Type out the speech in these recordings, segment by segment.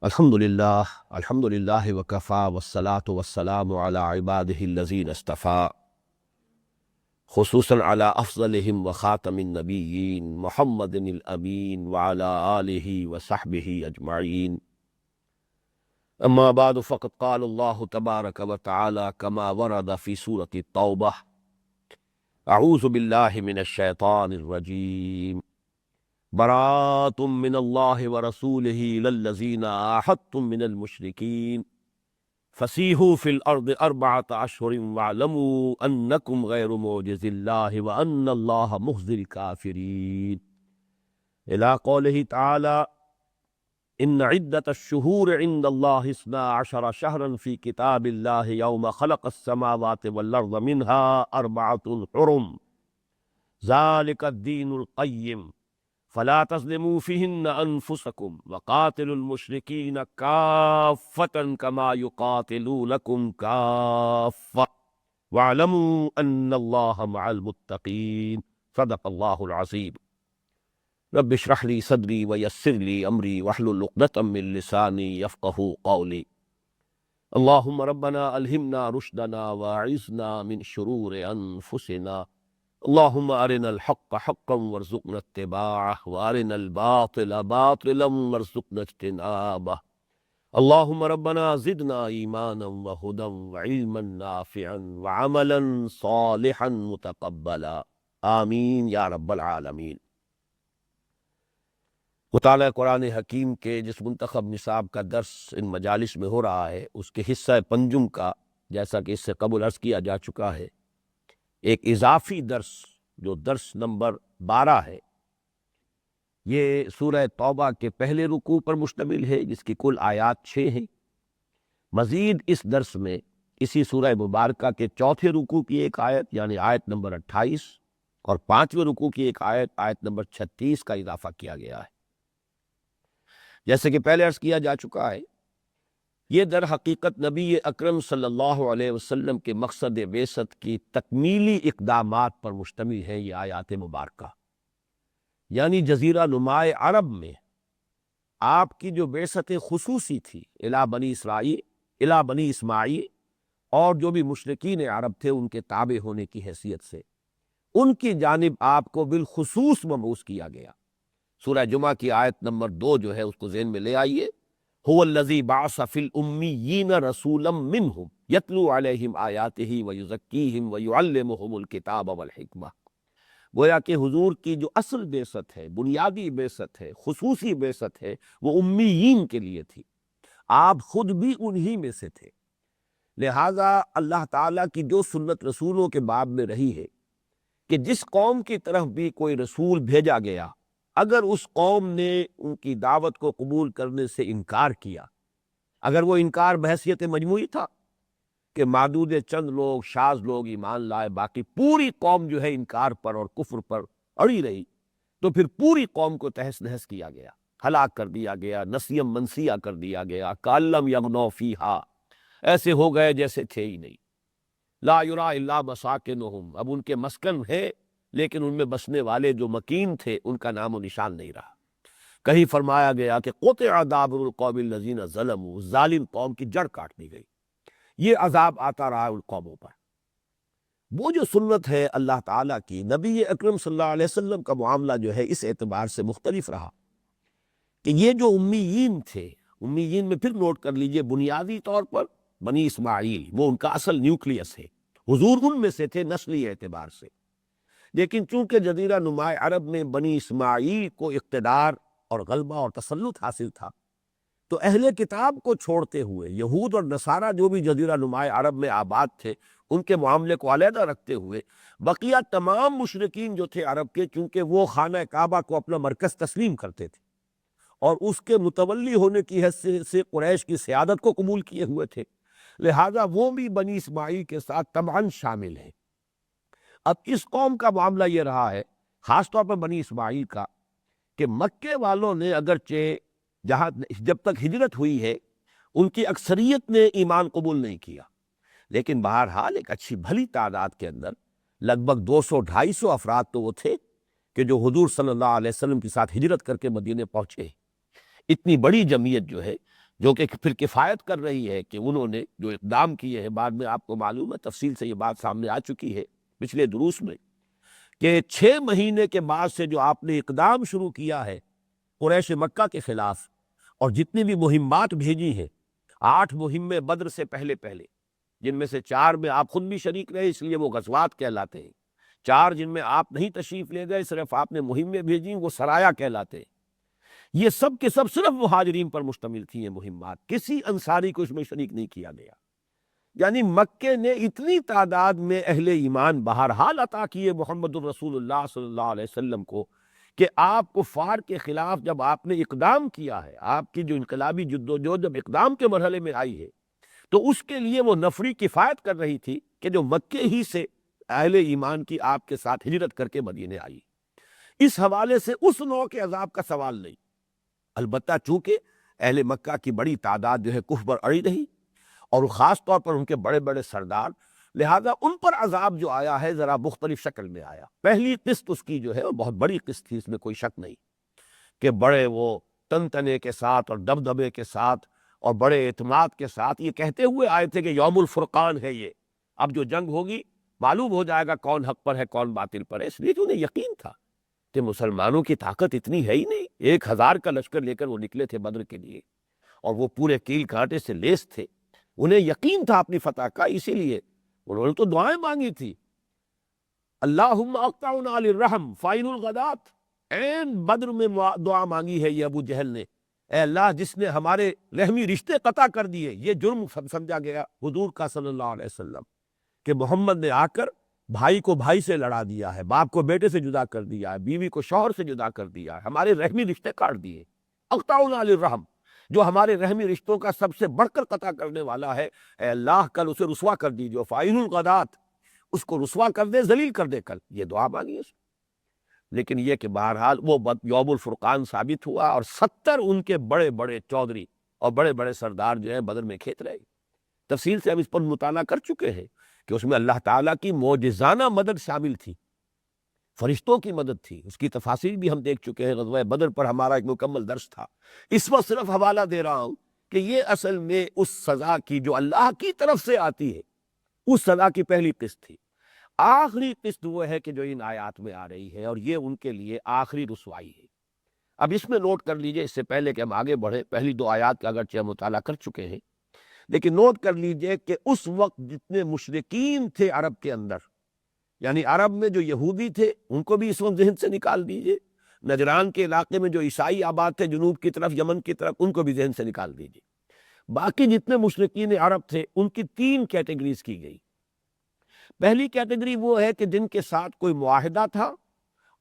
الحمد للہ وکفا والصلاة والسلام علی عبادہ الذین اصطفیٰ، خصوصاً علی افضلہم وخاتم النبیین محمد الامین وعلی آلہ وصحبہ اجمعین۔ اما بعد فقد قال اللہ تبارک وتعالی کما ورد فی سورۃ التوبہ: اعوذ باللہ من الشیطان الرجیم، براءۃ من اللہ ورسولہ الی الذین عاہدتم من المشرکین فسیحوا فی الارض اربعۃ اشہر واعلموا انکم غیر معجز اللہ وان اللہ مخزی الکافرین، الی قولہ تعالی ان عدۃ الشہور عند اللہ اثنا عشر شہرا فی کتاب اللہ یوم خلق السماوات والارض منہا اربعۃ حرم ذلک الدین القیم فلا تظلموا فیہن انفسکم وقاتلوا المشرکین کافۃ کما یقاتلونکم کافۃ واعلموا ان اللہ مع المتقین۔ صدق اللہ العظیم۔ رب اشرح لی صدری ویسر لی امری واحلل عقدۃ من لسانی یفقہوا قولی۔ اللہم ربنا الہمنا رشدنا واعذنا من شرور انفسنا، اللہم ارنا الحق حقا وارزقنا اتباعہ وارنا الباطل باطلا وارزقنا اجتنابہ، اللہم ربنا زدنا ایمانا وہدا وعلما نافعا وعملا صالحا متقبلا، آمین یا رب العالمین۔ مطالعہ قرآن حکیم کے جس منتخب نصاب کا درس ان مجالس میں ہو رہا ہے، اس کے حصہ پنجم کا، جیسا کہ اس سے قبل عرض کیا جا چکا ہے، ایک اضافی درس جو درس نمبر 12 ہے، یہ سورہ توبہ کے پہلے رکوع پر مشتمل ہے، جس کی کل آیات 6 ہیں۔ مزید اس درس میں اسی سورہ مبارکہ کے چوتھے رکوع کی ایک آیت یعنی آیت نمبر 28 اور پانچویں رکوع کی ایک آیت، آیت نمبر 36 کا اضافہ کیا گیا ہے۔ جیسے کہ پہلے عرض کیا جا چکا ہے، یہ در حقیقت نبی اکرم صلی اللہ علیہ وسلم کے مقصد بعثت کی تکمیلی اقدامات پر مشتمل ہے۔ یہ آیات مبارکہ یعنی جزیرہ نماء عرب میں آپ کی جو بعثت خصوصی تھی الی بنی اسرائیل، الی بنی اسماعیل، اور جو بھی مشرکین عرب تھے ان کے تابع ہونے کی حیثیت سے ان کی جانب آپ کو بالخصوص مبعوث کیا گیا۔ سورہ جمعہ کی آیت نمبر 2 جو ہے اس کو ذہن میں لے آئیے، هو الذی بعث فی الامیین رسولا منہم یتلو علیہم آیاتہ ویزکیہم ویعلمہم الکتاب والحکمہ۔ گویا کہ حضور کی جو اصل بعثت ہے، بنیادی بعثت ہے، خصوصی بعثت ہے، وہ امیین کے لیے تھی۔ آپ خود بھی انہی میں سے تھے، لہٰذا اللہ تعالیٰ کی جو سنت رسولوں کے باب میں رہی ہے کہ جس قوم کی طرف بھی کوئی رسول بھیجا گیا، اگر اس قوم نے ان کی دعوت کو قبول کرنے سے انکار کیا، اگر وہ انکار بحیثیت مجموعی تھا کہ معدود چند لوگ، شاذ لوگ ایمان لائے، باقی پوری قوم جو ہے انکار پر اور کفر پر اڑی رہی، تو پھر پوری قوم کو تہس نہس کیا گیا، ہلاک کر دیا گیا، نسیم منسیہ کر دیا گیا، کألم یغنوا فیہا، ایسے ہو گئے جیسے تھے ہی نہیں۔ لا یری الا مساکنہم، اب ان کے مسکن ہے لیکن ان میں بسنے والے جو مکین تھے ان کا نام و نشان نہیں رہا۔ کہیں فرمایا گیا کہ قطع دابر القوم الذین ظلموا، ظالم قوم کی جڑ کاٹ دی گئی۔ یہ عذاب آتا رہا ان قوموں پر۔ وہ جو سنت ہے اللہ تعالیٰ کی، نبی اکرم صلی اللہ علیہ وسلم کا معاملہ جو ہے اس اعتبار سے مختلف رہا کہ یہ جو امیین تھے، امیین میں پھر نوٹ کر لیجئے بنیادی طور پر بنی اسماعیل، وہ ان کا اصل نیوکلیس ہے، حضور ان میں سے تھے نسلی اعتبار سے، لیکن چونکہ جزیرہ نماء عرب میں بنی اسماعیل کو اقتدار اور غلبہ اور تسلط حاصل تھا، تو اہل کتاب کو چھوڑتے ہوئے یہود اور نصارہ جو بھی جزیرہ نماء عرب میں آباد تھے ان کے معاملے کو علیحدہ رکھتے ہوئے بقیہ تمام مشرکین جو تھے عرب کے، چونکہ وہ خانہ کعبہ کو اپنا مرکز تسلیم کرتے تھے اور اس کے متولی ہونے کی حیثیت سے قریش کی سیادت کو قبول کیے ہوئے تھے، لہٰذا وہ بھی بنی اسماعیل کے ساتھ طبعاً شامل ہیں۔ اب اس قوم کا معاملہ یہ رہا ہے، خاص طور پر بنی اسماعیل کا، کہ مکے والوں نے اگرچہ جب تک ہجرت ہوئی ہے ان کی اکثریت نے ایمان قبول نہیں کیا، لیکن بہرحال ایک اچھی بھلی تعداد کے اندر لگ بھگ 200-250 افراد تو وہ تھے کہ جو حضور صلی اللہ علیہ وسلم کے ساتھ ہجرت کر کے مدینے پہنچے۔ اتنی بڑی جمعیت جو ہے جو کہ پھر کفایت کر رہی ہے کہ انہوں نے جو اقدام کیے ہیں، بعد میں آپ کو معلوم ہے تفصیل سے یہ بات سامنے آ چکی ہے پچھلے دروس میں، کہ 6 مہینے کے بعد سے جو آپ نے اقدام شروع کیا ہے قریش مکہ کے خلاف، اور جتنی بھی مہمات بھیجی ہیں، 8 مہمیں بدر سے پہلے پہلے، جن میں سے 4 میں آپ خود بھی شریک رہے، اس لیے وہ غزوات کہلاتے ہیں، 4 جن میں آپ نہیں تشریف لے گئے، صرف آپ نے مہمیں بھیجی، وہ سرایا کہلاتے ہیں۔ یہ سب کے سب صرف مہاجرین پر مشتمل تھی یہ مہمات، کسی انصاری کو اس میں شریک نہیں کیا گیا۔ یعنی مکے نے اتنی تعداد میں اہل ایمان بہرحال عطا کیے محمد الرسول اللہ صلی اللہ علیہ وسلم کو، کہ آپ کفار کے خلاف جب آپ نے اقدام کیا ہے، آپ کی جو انقلابی جدوجہد جب اقدام کے مرحلے میں آئی ہے، تو اس کے لیے وہ نفری کفایت کر رہی تھی کہ جو مکے ہی سے اہل ایمان کی آپ کے ساتھ ہجرت کر کے مدینے آئی۔ اس حوالے سے اس نوع کے عذاب کا سوال نہیں، البتہ چونکہ اہل مکہ کی بڑی تعداد جو ہے کفر پر اڑی رہی، اور خاص طور پر ان کے بڑے بڑے سردار، لہذا ان پر عذاب جو آیا ہے ذرا مختلف شکل میں آیا۔ پہلی قسط اس کی جو ہے وہ بہت بڑی قسط تھی، اس میں کوئی شک نہیں، کہ بڑے وہ تن تنے کے ساتھ اور دبدبے کے ساتھ اور بڑے اعتماد کے ساتھ یہ کہتے ہوئے آئے تھے کہ یوم الفرقان ہے یہ، اب جو جنگ ہوگی معلوم ہو جائے گا کون حق پر ہے کون باطل پر ہے۔ اس لیے کہ انہیں یقین تھا کہ مسلمانوں کی طاقت اتنی ہے ہی نہیں، 1000 کا لشکر لے کر وہ نکلے تھے بدر کے لیے، اور وہ پورے کیل کانٹے سے لیس تھے، انہیں یقین تھا اپنی فتح کا، اسی لیے انہوں نے تو دعائیں مانگی تھی، اللہم اقطعنا للرحم فائن الغدات، این بدر میں دعا مانگی ہے یہ ابو جہل نے، اے اللہ جس نے ہمارے رحمی رشتے قطع کر دیے۔ یہ جرم سمجھا گیا حضور کا صلی اللہ علیہ وسلم، کہ محمد نے آ کر بھائی کو بھائی سے لڑا دیا ہے، باپ کو بیٹے سے جدا کر دیا ہے، بیوی کو شوہر سے جدا کر دیا ہے، ہمارے رحمی رشتے کاٹ دیے۔ اقطعنا للرحم، جو ہمارے رحمی رشتوں کا سب سے بڑھ کر قطع کرنے والا ہے، اے اللہ کل اسے رسوا کر دیجیے، فائن الغدات، اس کو رسوا کر دے، ذلیل کر دے کل، یہ دعا مانگی اس۔ لیکن یہ کہ بہرحال وہ یوم الفرقان ثابت ہوا، اور 70 ان کے بڑے بڑے چودھری اور بڑے بڑے سردار جو ہیں بدر میں کھیت رہے۔ تفصیل سے ہم اس پر مطالعہ کر چکے ہیں کہ اس میں اللہ تعالیٰ کی معجزانہ مدد شامل تھی، فرشتوں کی مدد تھی، اس کی تفاصیل بھی ہم دیکھ چکے ہیں، غزوہ بدر پر ہمارا ایک مکمل درس تھا۔ اس وقت صرف حوالہ دے رہا ہوں کہ یہ اصل میں اس سزا کی جو اللہ کی طرف سے آتی ہے، اس سزا کی پہلی قسط تھی۔ آخری قسط وہ ہے کہ جو ان آیات میں آ رہی ہے، اور یہ ان کے لیے آخری رسوائی ہے۔ اب اس میں نوٹ کر لیجئے، اس سے پہلے کہ ہم آگے بڑھیں، پہلی 2 آیات کا اگرچہ ہم مطالعہ کر چکے ہیں، لیکن نوٹ کر لیجئے کہ اس وقت جتنے مشرکین تھے عرب کے اندر، یعنی عرب میں جو یہودی تھے ان کو بھی اس وقت ذہن سے نکال دیجئے، نجران کے علاقے میں جو عیسائی آباد تھے جنوب کی طرف، یمن کی طرف، ان کو بھی ذہن سے نکال دیجئے، باقی جتنے مشرکین عرب تھے ان کی 3 کیٹیگریز کی گئی۔ پہلی کیٹیگری وہ ہے کہ جن کے ساتھ کوئی معاہدہ تھا،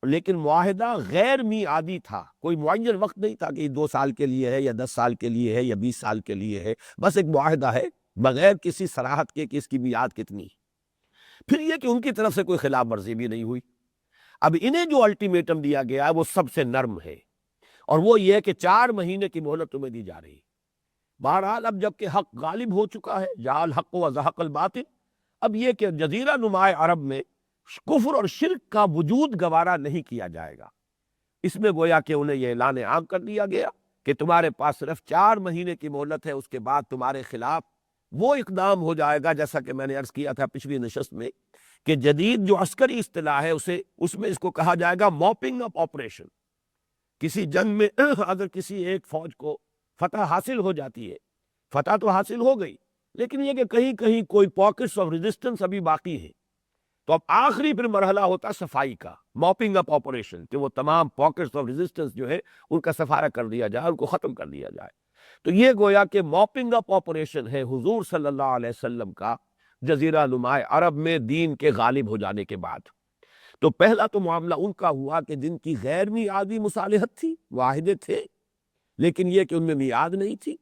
لیکن معاہدہ غیر میعادی تھا، کوئی معین وقت نہیں تھا کہ یہ 2 سال کے لیے ہے یا 10 سال کے لیے ہے یا 20 سال کے لیے ہے، بس ایک معاہدہ ہے بغیر کسی صراحت کے کہ اس کی میعاد کتنی۔ پھر یہ کہ ان کی طرف سے کوئی خلاف ورزی بھی نہیں ہوئی۔ اب انہیں جو الٹیمیٹم دیا گیا ہے وہ سب سے نرم ہے، اور وہ یہ ہے کہ 4 مہینے کی مہلت تمہیں دی جا رہی ہے۔ بہرحال اب جب کہ حق غالب ہو چکا ہے، جاء الحق وزہق الباطل، اب یہ کہ جزیرہ نماء عرب میں کفر اور شرک کا وجود گوارا نہیں کیا جائے گا، اس میں گویا کہ انہیں یہ اعلان عام کر دیا گیا کہ تمہارے پاس صرف 4 مہینے کی مہلت ہے، اس کے بعد تمہارے خلاف وہ اقدام ہو جائے گا، جیسا کہ میں نے عرض کیا تھا پچھلی نشست میں، کہ جدید جو عسکری اصطلاح ہے اس میں اس کو کہا جائے گا موپنگ اپ آپریشن۔ کسی جنگ میں اگر کسی ایک فوج کو فتح حاصل ہو جاتی ہے، فتح تو حاصل ہو گئی، لیکن یہ کہ کہیں کہیں کوئی پاکٹس آف ریزسٹنس ابھی باقی ہے، تو اب آخری پھر مرحلہ ہوتا صفائی کا، موپنگ اپ آپریشن، کہ وہ تمام پاکٹس آف ریزسٹنس جو ہے ان کا صفارہ کر دیا جائے، ان کو ختم کر دیا جائے۔ تو یہ گویا کہ موپنگ اپ آپریشن ہے حضور صلی اللہ علیہ وسلم کا جزیرہ نماء عرب میں دین کے غالب ہو جانے کے بعد۔ تو پہلا تو معاملہ ان کا ہوا کہ جن کی غیر میعادی مصالحت تھی، معاہدے تھے، لیکن یہ کہ ان میں میعاد نہیں تھی۔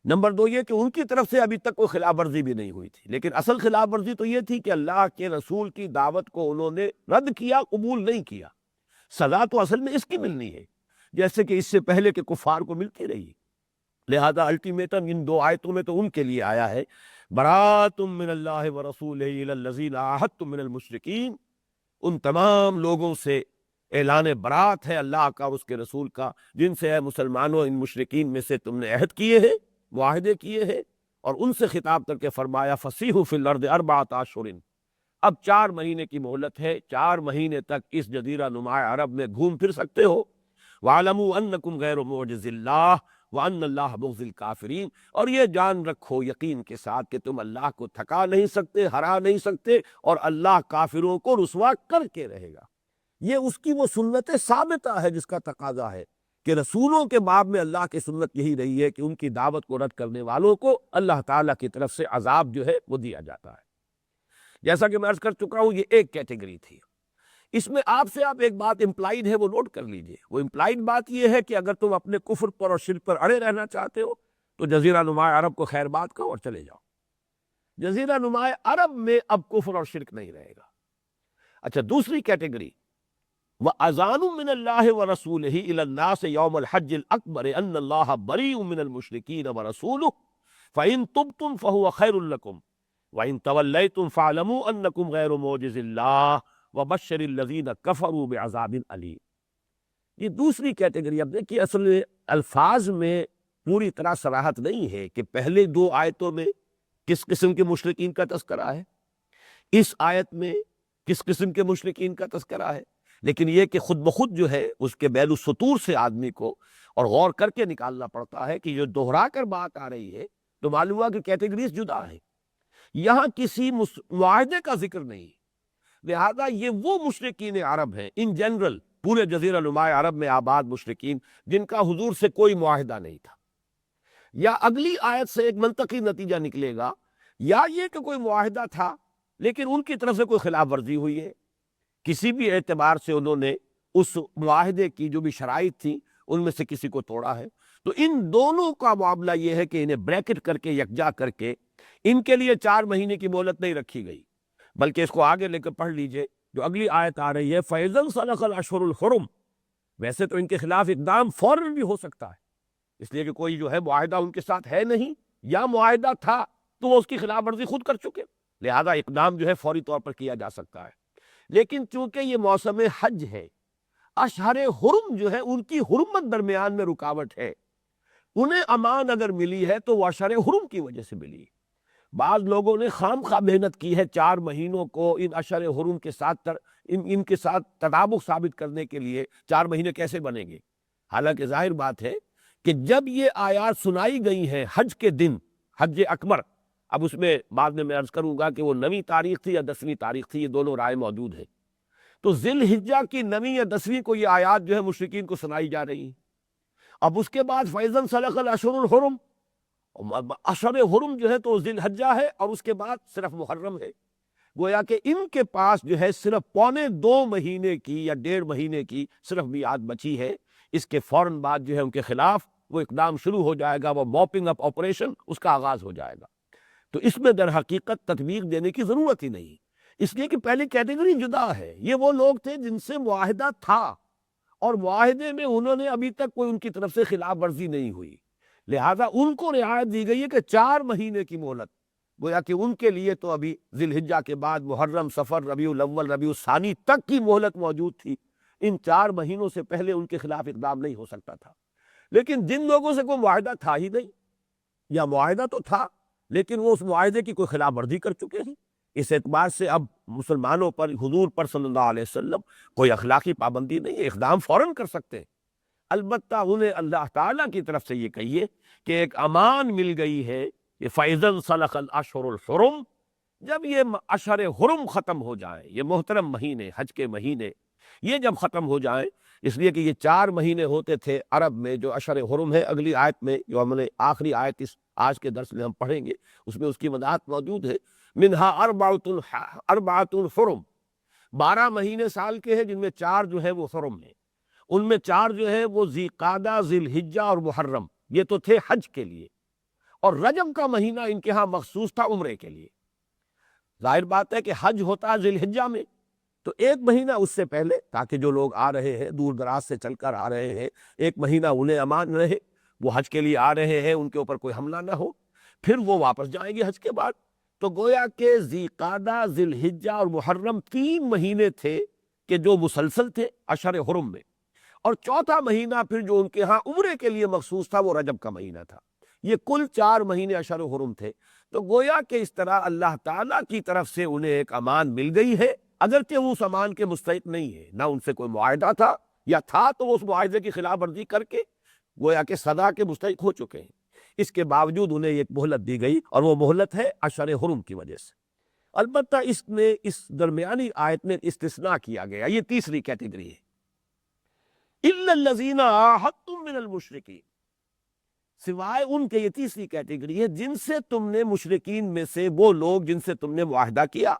نمبر 2 یہ کہ ان کی طرف سے ابھی تک کوئی خلاف ورزی بھی نہیں ہوئی تھی، لیکن اصل خلاف ورزی تو یہ تھی کہ اللہ کے رسول کی دعوت کو انہوں نے رد کیا، قبول نہیں کیا۔ سزا تو اصل میں اس کی ملنی ہے، جیسے کہ اس سے پہلے کے کفار کو ملتی رہی۔ لہذا الٹیمیٹم ان 2 آیتوں میں تو ان کے لیے آیا ہے، برات من اللہ ورسولہ الی الذین عاہدتم من المشرکین، ان تمام لوگوں سے اعلان برات ہے اللہ کا اور اس کے رسول کا جن سے اے مسلمانوں ان مشرکین میں سے تم نے عہد کیے ہیں، معاہدے کیے ہیں، اور ان سے خطاب کر کے فرمایا فَسِیحُوا فِی الْأَرْضِ أَرْبَعَةَ أَشْهُرٍ، اب 4 مہینے کی مہلت ہے، 4 مہینے تک اس جزیرہ نما عرب میں گھوم پھر سکتے ہو۔ وَاعْلَمُوا أَنَّکُمْ غَیْرُ مُعْجِزِ اللَّهِ وَأَنَّ اللَّهَ مُخْزِی الْکَافِرِینَ، اور یہ جان رکھو یقین کے ساتھ کہ تم اللہ کو تھکا نہیں سکتے، ہرا نہیں سکتے، اور اللہ کافروں کو رسوا کر کے رہے گا۔ یہ اس کی وہ سنت ثابتہ ہے جس کا تقاضا ہے کہ رسولوں کے باب میں اللہ کی سنت یہی رہی ہے کہ ان کی دعوت کو رد کرنے والوں کو اللہ تعالیٰ کی طرف سے عذاب جو ہے وہ دیا جاتا ہے۔ جیسا کہ میں عرض کر چکا ہوں، یہ ایک کیٹیگری تھی۔ اس میں آپ ایک بات امپلائیڈ ہے، وہ نوٹ کر لیجئے۔ وہ امپلائیڈ بات یہ ہے کہ اگر تم اپنے کفر پر اور شرک پر اڑے رہنا چاہتے ہو تو جزیرہ نما عرب کو خیر بات کہو اور چلے جاؤ۔ جزیرہ نما عرب میں اب کفر اور شرک نہیں رہے گا۔ اچھا، دوسری کیٹیگری، وَأَذَانٌ مِّنَ اللَّهِ وَرَسُولِهِ إِلَى النَّاسِ يَوْمَ الْحَجِّ الْأَكْبَرِ أَنَّ اللَّهَ بَرِيءٌ مِّنَ الْمُشْرِكِينَ وَرَسُولُهُ فَإِن تُبْتُمْ فَهُوَ خَيْرٌ لَّكُمْ وَإِن تَوَلَّيْتُمْ فَاعْلَمُوا أَنَّكُمْ غَيْرُ مُعْجِزِي اللَّهِ وَبَشِّرِ الَّذِينَ كَفَرُوا بِعَذَابٍ أَلِيمٍ۔ یہ دوسری کیٹیگری۔ اب دیکھیے، اصل الفاظ میں پوری طرح صراحت نہیں ہے کہ پہلے 2 آیتوں میں کس قسم کے مشرکین کا تذکرہ ہے، اس آیت میں کس قسم کے مشرکین کا تذکرہ ہے، لیکن یہ کہ خود بخود جو ہے اس کے بین السطور سے آدمی کو اور غور کر کے نکالنا پڑتا ہے کہ جو دوہرا کر بات آ رہی ہے تو معلوم ہوا کہ کیٹیگریز جدا ہے، یہاں کسی معاہدے کا ذکر نہیں، لہذا یہ وہ مشرکین عرب ہیں ان جنرل پورے جزیرہ نما عرب میں آباد مشرکین جن کا حضور سے کوئی معاہدہ نہیں تھا۔ یا اگلی آیت سے ایک منطقی نتیجہ نکلے گا، یا یہ کہ کوئی معاہدہ تھا لیکن ان کی طرف سے کوئی خلاف ورزی ہوئی ہے، کسی بھی اعتبار سے انہوں نے اس معاہدے کی جو بھی شرائط تھی ان میں سے کسی کو توڑا ہے، تو ان دونوں کا معاملہ یہ ہے کہ انہیں بریکٹ کر کے یکجا کر کے ان کے لیے 4 مہینے کی مہلت نہیں رکھی گئی، بلکہ اس کو آگے لے کر پڑھ لیجئے جو اگلی آیت آ رہی ہے فَإِذَا انْسَلَخَ الْأَشْهُرُ الْحُرُمُ۔ ویسے تو ان کے خلاف اقدام فوراً بھی ہو سکتا ہے، اس لیے کہ کوئی جو ہے معاہدہ ان کے ساتھ ہے نہیں، یا معاہدہ تھا تو وہ اس کی خلاف ورزی خود کر چکے، لہذا اقدام جو ہے فوری طور پر کیا جا سکتا ہے۔ لیکن چونکہ یہ موسم حج ہے، اشہر حرم جو ہے ان کی حرمت درمیان میں رکاوٹ ہے، انہیں امان اگر ملی ہے تو وہ اشہر حرم کی وجہ سے ملی۔ بعض لوگوں نے خام خواہ محنت کی ہے 4 مہینوں کو ان اشہر حرم کے ساتھ ان کے ساتھ تطابق ثابت کرنے کے لیے 4 مہینے کیسے بنیں گے، حالانکہ ظاہر بات ہے کہ جب یہ آیات سنائی گئی ہیں حج کے دن، حج اکبر، اب اس میں بعد میں عرض کروں گا کہ وہ 9ویں تاریخ تھی یا 10ویں تاریخ تھی، یہ دونوں رائے موجود ہیں، تو ذی الحجہ کی 9ویں یا 10ویں کو یہ آیات جو ہے مشرکین کو سنائی جا رہی ہیں۔ اب اس کے بعد فَإِذَا انْسَلَخَ الْأَشْهُرُ الْحُرُمُ، اشہر حرم جو ہے تو ذی الحجہ ہے اور اس کے بعد صرف محرم ہے، گویا کہ ان کے پاس جو ہے صرف 1.25 مہینے کی یا 1.5 مہینے کی صرف میعاد بچی ہے، اس کے فوراً بعد جو ہے ان کے خلاف وہ اقدام شروع ہو جائے گا، وہ موپنگ اپ آپریشن اس کا آغاز ہو جائے گا۔ تو اس میں در حقیقت تطبیق دینے کی ضرورت ہی نہیں، اس لیے کہ پہلی کیٹیگری جدا ہے، یہ وہ لوگ تھے جن سے معاہدہ تھا اور معاہدے میں انہوں نے ابھی تک کوئی ان کی طرف سے خلاف ورزی نہیں ہوئی، لہذا ان کو رعایت دی گئی ہے کہ 4 مہینے کی مہلت، گویا کہ ان کے لیے تو ابھی ذی الحجہ کے بعد محرم، صفر، ربیع الاول، ربیع الثانی تک کی مہلت موجود تھی، ان 4 مہینوں سے پہلے ان کے خلاف اقدام نہیں ہو سکتا تھا۔ لیکن جن لوگوں سے کوئی معاہدہ تھا ہی نہیں، یا معاہدہ تو تھا لیکن وہ اس معاہدے کی کوئی خلاف ورزی کر چکے ہیں، اس اعتبار سے اب مسلمانوں پر، حضور پر صلی اللہ علیہ وسلم کوئی اخلاقی پابندی نہیں ہے، اقدام فوراً کر سکتے ہیں۔ البتہ انہیں اللہ تعالیٰ کی طرف سے یہ کہیے کہ ایک امان مل گئی ہے کہ فَإِذَا انْسَلَخَ الْأَشْهُرُ الْحُرُمُ، جب یہ اشہر حرم ختم ہو جائیں، یہ محترم مہینے، حج کے مہینے، یہ جب ختم ہو جائیں، اس لیے کہ یہ 4 مہینے ہوتے تھے عرب میں جو اشہر حرم ہے، اگلی آیت میں جو ہم نے آخری آیت اس آج کے درس میں ہم پڑھیں گے اس میں اس کی وضاحت موجود ہے، منها اربعۃ حرم، 12 مہینے سال کے ہیں جن میں 4 جو ہے وہ حرم ہیں، ان میں 4 جو ہے وہ ذی قعدہ، ذی الحجہ اور محرم، یہ تو تھے حج کے لیے، اور رجب کا مہینہ ان کے ہاں مخصوص تھا عمرے کے لیے۔ ظاہر بات ہے کہ حج ہوتا ہے ذی الحجہ میں، تو 1 مہینہ اس سے پہلے، تاکہ جو لوگ آ رہے ہیں دور دراز سے چل کر آ رہے ہیں، 1 مہینہ انہیں امان رہے، وہ حج کے لیے آ رہے ہیں، ان کے اوپر کوئی حملہ نہ ہو، پھر وہ واپس جائیں گے حج کے بعد، تو گویا کہ ذی قعدہ، ذی الحجہ اور محرم 3 مہینے تھے کہ جو مسلسل تھے اشہر حرم میں، اور 4تھا مہینہ پھر جو ان کے ہاں عمرے کے لیے مخصوص تھا وہ رجب کا مہینہ تھا۔ یہ کل 4 مہینے اشہر حرم تھے۔ تو گویا کہ اس طرح اللہ تعالیٰ کی طرف سے انہیں ایک امان مل گئی ہے، اگرچہ وہ اس امان کے مستحق نہیں ہے، نہ ان سے کوئی معاہدہ تھا، یا تھا تو وہ اس معاہدے کی خلاف ورزی کر کے گویا کہ سزا کے مستحق ہو چکے ہیں۔ اس کے باوجود انہیں ایک مہلت دی گئی، اور وہ مہلت ہے اشہر حرم کی وجہ سے۔ البتہ اس درمیانی آیت میں استثناء کیا گیا، یہ تیسری کیٹیگری ہے، الا الذین عاہدتم من المشرکین، سوائے ان کے، یہ تیسری کیٹیگری ہے جن سے تم نے، مشرکین میں سے وہ لوگ جن سے تم نے معاہدہ کیا،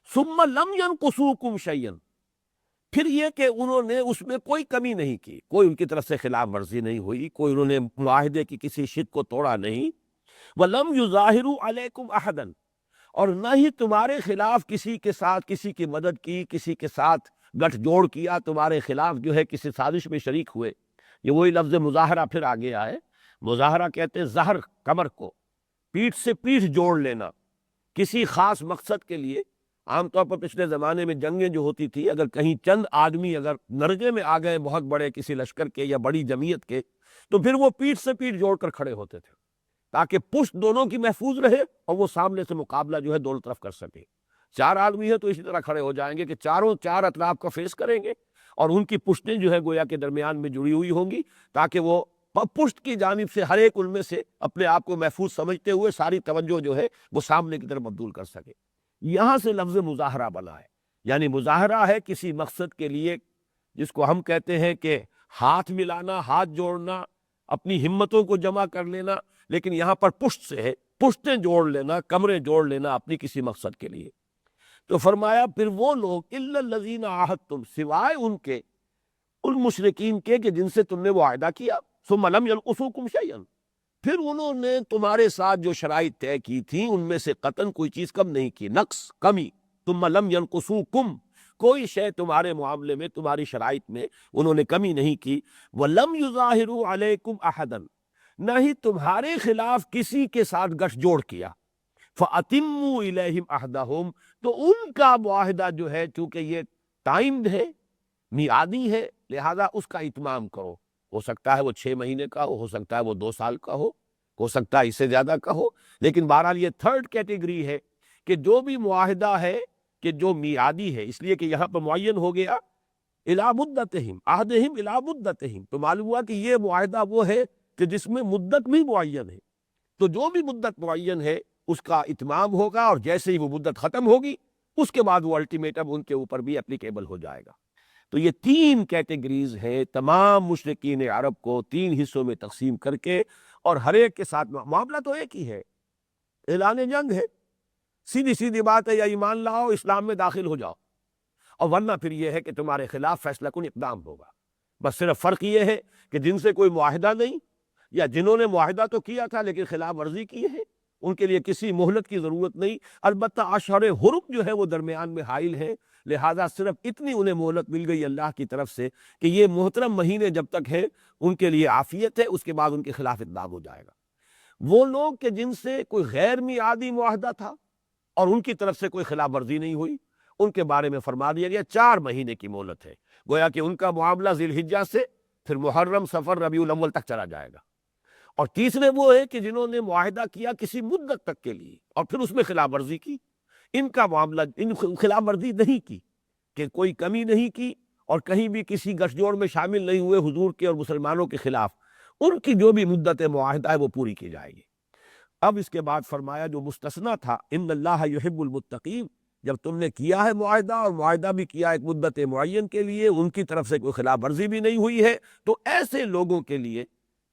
ثم لم ینقصوکم شیئا، پھر یہ کہ انہوں نے اس میں کوئی کمی نہیں کی، کوئی ان کی طرف سے خلاف ورزی نہیں ہوئی، کوئی انہوں نے معاہدے کی کسی شرط کو توڑا نہیں، وَلَمْ يُظَاهِرُوا عَلَيْكُمْ أَحَدًا، اور نہ ہی تمہارے خلاف کسی کے ساتھ کسی کی مدد کی، کسی کے ساتھ گٹھ جوڑ کیا، تمہارے خلاف جو ہے کسی سازش میں شریک ہوئے۔ یہ وہی لفظ مظاہرہ پھر آگے آئے، مظاہرہ کہتے ہیں ظہر، کمر کو پیٹھ سے پیٹھ جوڑ لینا کسی خاص مقصد کے لیے۔ عام طور پر پچھلے زمانے میں جنگیں جو ہوتی تھی، اگر کہیں چند آدمی اگر نرغے میں آ گئے بہت بڑے کسی لشکر کے یا بڑی جمعیت کے، تو پھر وہ پیٹھ سے پیٹھ جوڑ کر کھڑے ہوتے تھے تاکہ پشت دونوں کی محفوظ رہے اور وہ سامنے سے مقابلہ جو ہے دونوں طرف کر سکے۔ 4 آدمی ہیں تو اسی طرح کھڑے ہو جائیں گے کہ چاروں 4 اطراف کا فیس کریں گے، اور ان کی پشتیں جو ہے گویا کے درمیان میں جڑی ہوئی ہوں گی، تاکہ وہ پشت کی جانب سے ہر ایک ان میں سے اپنے آپ کو محفوظ سمجھتے ہوئے ساری توجہ جو ہے وہ سامنے کی طرف مبذول کر سکے۔ یہاں سے لفظ مظاہرہ بنا ہے، یعنی مظاہرہ ہے کسی مقصد کے لیے، جس کو ہم کہتے ہیں کہ ہاتھ ملانا، ہاتھ جوڑنا، اپنی ہمتوں کو جمع کر لینا، لیکن یہاں پر پشت سے ہے، پشتیں جوڑ لینا، کمرے جوڑ لینا اپنی کسی مقصد کے لیے۔ تو فرمایا پھر وہ لوگ الا الذین عاہدتم، سوائے ان کے، ان مشرکین کے کہ جن سے تم نے معاہدہ کیا، ثم لم ینقصوکم شیئا، پھر انہوں نے تمہارے ساتھ جو شرائط طے کی تھی ان میں سے قطعاً کوئی چیز کم نہیں کی، نقص، کمی، ثم لم ینقصوکم، کوئی شے تمہارے معاملے میں، تمہاری شرائط میں انہوں نے کمی نہیں کی، وَلَمْ يُظَاهِرُوا عَلَيْكُمْ أَحَدًا، نہ ہی تمہارے خلاف کسی کے ساتھ گٹھ جوڑ کیا، فَأَتِمُّوا إِلَيْهِمْ عَهْدَهُمْ، تو ان کا معاہدہ جو ہے چونکہ یہ ٹائمڈ ہے، میعادی ہے، لہذا اس کا اتمام کرو۔ ہو سکتا ہے وہ 6 مہینے کا ہو سکتا ہے وہ 2 سال کا ہو سکتا ہے اس سے زیادہ کا ہو، لیکن بہرحال یہ 3rd کیٹیگری ہے کہ جو بھی معاہدہ ہے کہ جو میعادی ہے، اس لیے کہ یہاں پر معین ہو گیا الی مدتہم، عہدہم الی مدتہم، تو معلوم ہوا کہ یہ معاہدہ وہ ہے کہ جس میں مدت بھی معین ہے، تو جو بھی مدت معین ہے اس کا اتمام ہوگا، اور جیسے ہی وہ مدت ختم ہوگی اس کے بعد وہ الٹیمیٹم ان کے اوپر بھی اپلیکیبل ہو جائے گا۔ تو یہ 3 کیٹیگریز ہیں، تمام مشرکین عرب کو 3 حصوں میں تقسیم کر کے، اور ہر ایک کے ساتھ معاملہ تو ایک ہی ہے، اعلان جنگ ہے، سیدھی بات ہے، یا ایمان لاؤ اسلام میں داخل ہو جاؤ، اور ورنہ پھر یہ ہے کہ تمہارے خلاف فیصلہ کن اقدام ہوگا۔ بس صرف فرق یہ ہے کہ جن سے کوئی معاہدہ نہیں، یا جنہوں نے معاہدہ تو کیا تھا لیکن خلاف ورزی کی ہے، ان کے لیے کسی مہلت کی ضرورت نہیں۔ البتہ اشہر حرم جو ہے وہ درمیان میں حائل ہے، لہذا صرف اتنی انہیں مہلت مل گئی اللہ کی طرف سے کہ یہ محترم مہینے جب تک ہے ان کے لیے عافیت ہے، اس کے بعد ان کے خلاف اقدام ہو جائے گا۔ وہ لوگ کہ جن سے کوئی غیر میعادی معاہدہ تھا اور ان کی طرف سے کوئی خلاف ورزی نہیں ہوئی، ان کے بارے میں فرما دیا گیا 4 مہینے کی مہلت ہے، گویا کہ ان کا معاملہ ذی الحجہ سے پھر محرم، صفر، ربیع الاول تک چلا جائے گا۔ اور تیسرے وہ ہے کہ جنہوں نے معاہدہ کیا کسی مدت تک کے لیے اور پھر اس میں خلاف ورزی کی، ان کا معاملہ، ان خلاف ورزی نہیں کی، کہ کوئی کمی نہیں کی اور کہیں بھی کسی گٹھ جوڑ میں شامل نہیں ہوئے حضور کے اور مسلمانوں کے خلاف، ان کی جو بھی مدت معاہدہ ہے وہ پوری کی جائے گی۔ اب اس کے بعد فرمایا جو مستثنیٰ تھا، ان اللہ یحب المتقین، جب تم نے کیا ہے معاہدہ اور معاہدہ بھی کیا ایک مدت معین کے لیے، ان کی طرف سے کوئی خلاف ورزی بھی نہیں ہوئی ہے، تو ایسے لوگوں کے لیے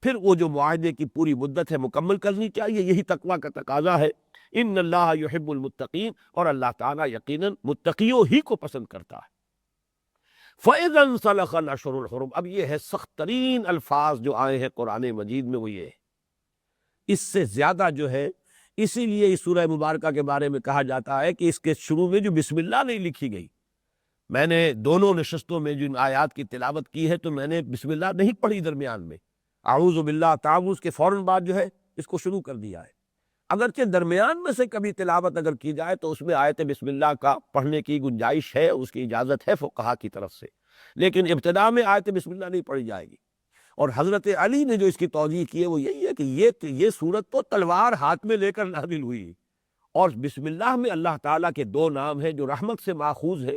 پھر وہ جو معاہدے کی پوری مدت ہے مکمل کرنی چاہیے، یہی تقویٰ کا تقاضا ہے۔ ان اللہ یحب المتقین، اور اللہ تعالیٰ یقیناً متقیوں ہی کو پسند کرتا ہے۔ فَإِذَا انْسَلَخَ الْأَشْهُرُ الْحُرُمُ، اب یہ ہے سخت ترین الفاظ جو آئے ہیں قرآن مجید میں، وہ یہ ہے، اس سے زیادہ جو ہے، اسی لیے اس سورہ مبارکہ کے بارے میں کہا جاتا ہے کہ اس کے شروع میں جو بسم اللہ نہیں لکھی گئی، میں نے دونوں نشستوں میں جن آیات کی تلاوت کی ہے تو میں نے بسم اللہ نہیں پڑھی درمیان میں، اعوذ باللہ تعوذ کے فوراً بعد جو ہے اس کو شروع کر دیا ہے۔ اگرچہ درمیان میں سے کبھی تلاوت اگر کی جائے تو اس میں آیت بسم اللہ کا پڑھنے کی گنجائش ہے، اس کی اجازت ہے فقہا کی طرف سے، لیکن ابتدا میں آیت بسم اللہ نہیں پڑھی جائے گی۔ اور حضرت علی نے جو اس کی توجیہ کی ہے وہ یہی ہے کہ یہ سورت تو تلوار ہاتھ میں لے کر نازل ہوئی، اور بسم اللہ میں اللہ تعالیٰ کے دو نام ہیں جو رحمت سے ماخوذ ہے،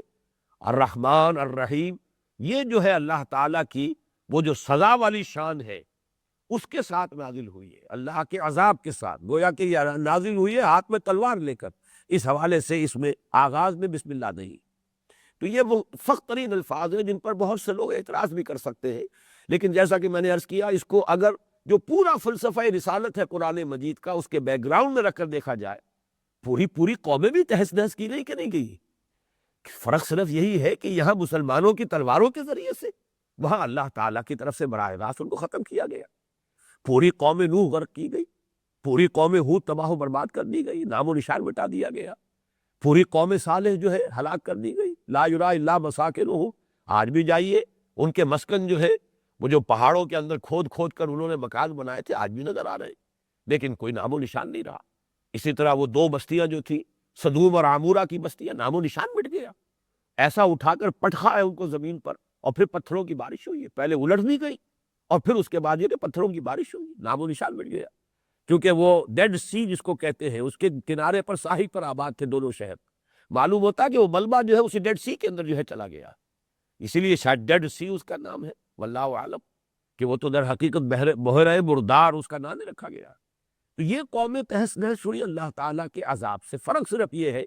الرحمن الرحیم۔ یہ جو ہے اللہ تعالیٰ کی وہ جو سزا والی شان ہے اس کے ساتھ نازل ہوئی ہے، اللہ کے عذاب کے ساتھ، گویا کہ یہ نازل ہوئی ہے ہاتھ میں تلوار لے کر۔ اس حوالے سے اس میں آغاز میں بسم اللہ نہیں۔ تو یہ وہ سخت ترین الفاظ ہیں جن پر بہت سے لوگ اعتراض بھی کر سکتے ہیں، لیکن جیسا کہ میں نے عرض کیا، اس کو اگر جو پورا فلسفہ رسالت ہے قرآن مجید کا اس کے بیک گراؤنڈ میں رکھ کر دیکھا جائے، پوری قومیں بھی تہس نہس کی گئی کہ نہیں گئی؟ فرق صرف یہی ہے کہ یہاں مسلمانوں کی تلواروں کے ذریعے سے، وہاں اللہ تعالیٰ کی طرف سے براہ راست ان کو ختم کیا گیا۔ پوری قوم نوح غرق کی گئی، پوری قوم ہود تباہ و برباد کر دی گئی، نام و نشان مٹا دیا گیا، پوری قوم صالح جو ہے ہلاک کر دی گئی، لا یرا الا مساکنہم۔ آج بھی جائیے ان کے مسکن جو ہے وہ جو پہاڑوں کے اندر کھود کھود کر انہوں نے مکان بنائے تھے آج بھی نظر آ رہے ہیں، لیکن کوئی نام و نشان نہیں رہا۔ اسی طرح وہ دو بستیاں جو تھیں سدوم اور عمورہ کی بستیاں، نام و نشان مٹ گیا، ایسا اٹھا کر پٹخا ہے ان کو زمین پر، اور پھر پتھروں کی بارش ہوئی ہے، پہلے الٹ بھی گئی اور پھر اس کے بعد یہ کہ پتھروں کی بارش ہوئی، نام و نشان مٹ گیا، کیونکہ وہ ڈیڈ سی جس کو کہتے ہیں اس کے کنارے پر ساحل پر آباد تھے دونوں شہر، معلوم ہوتا ہے کہ وہ ملبہ جو ہے اسی ڈیڈ سی کے اندر جو ہے چلا گیا، اسی لیے شاید ڈیڈ سی اس کا نام ہے، واللہ عالم، کہ وہ تو در حقیقت بحیرہ مردار اس کا نام نہیں رکھا گیا۔ تو یہ قومیں تہس نہس ہوئی اللہ تعالیٰ کے عذاب سے۔ فرق صرف یہ ہے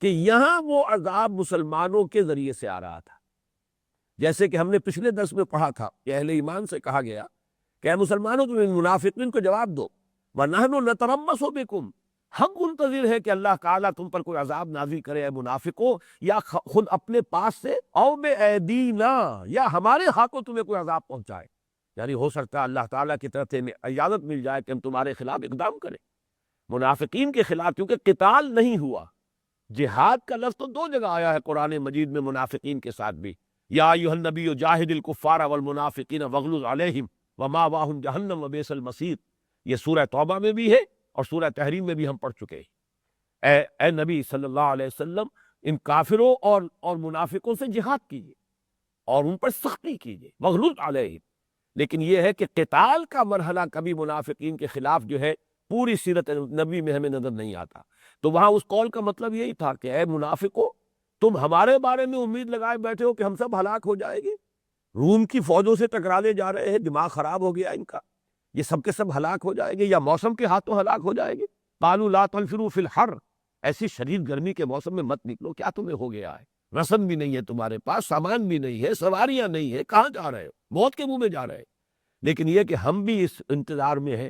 کہ یہاں وہ عذاب مسلمانوں کے ذریعے سے آ رہا تھا، جیسے کہ ہم نے پچھلے درس میں پڑھا تھا کہ اہل ایمان سے کہا گیا کہ اے مسلمانوں تم ان منافقین کو جواب دو، وَنَحْنُ نَتَرَبَّصُ بِكُمْ، ہم منتظر ہے کہ اللہ تعالیٰ تم پر کوئی عذاب نازل کرے اے منافقوں، یا خود اپنے پاس سے، او بِأَيْدِينَا، یا ہمارے ہاتھوں تمہیں کوئی عذاب پہنچائے، یعنی ہو سکتا ہے اللہ تعالیٰ کی طرف سے اجازت مل جائے کہ ہم تمہارے خلاف اقدام کریں، منافقین کے خلاف، کیونکہ قتال نہیں ہوا۔ جہاد کا لفظ تو دو جگہ آیا ہے قرآن مجید میں منافقین کے ساتھ بھی، یا ایھا النبی جاہد الکفار والمنافقین واغلظ علیہم ومأواہم جہنم وبئس المصیر، یہ سورہ توبہ میں بھی ہے اور سورہ تحریم میں بھی ہم پڑھ چکے ہیں۔ اے نبی صلی اللہ علیہ وسلم، ان کافروں اور منافقوں سے جہاد کیجیے اور ان پر سختی کیجیے، واغلظ علیہم۔ لیکن یہ ہے کہ قتال کا مرحلہ کبھی منافقین کے خلاف جو ہے پوری سیرت نبی میں ہمیں نظر نہیں آتا۔ تو وہاں اس قول کا مطلب یہی تھا کہ اے منافقو، تم ہمارے بارے میں امید لگائے بیٹھے ہو کہ ہم سب ہلاک ہو جائیں گے، روم کی فوجوں سے ٹکرانے جا رہے ہیں، دماغ خراب ہو گیا ان کا، یہ سب کے سب ہلاک ہو جائیں گے یا موسم کے ہاتھوں ہلاک ہو جائیں گے۔ قالوا لا تنفروا فی الحر، ایسی شدید گرمی کے موسم میں مت نکلو، کیا تمہیں ہو گیا ہے؟ رسن بھی نہیں ہے تمہارے پاس، سامان بھی نہیں ہے، سواریاں نہیں ہے، کہاں جا رہے ہو؟ موت کے منہ میں جا رہے ہیں۔ لیکن یہ کہ ہم بھی اس انتظار میں ہیں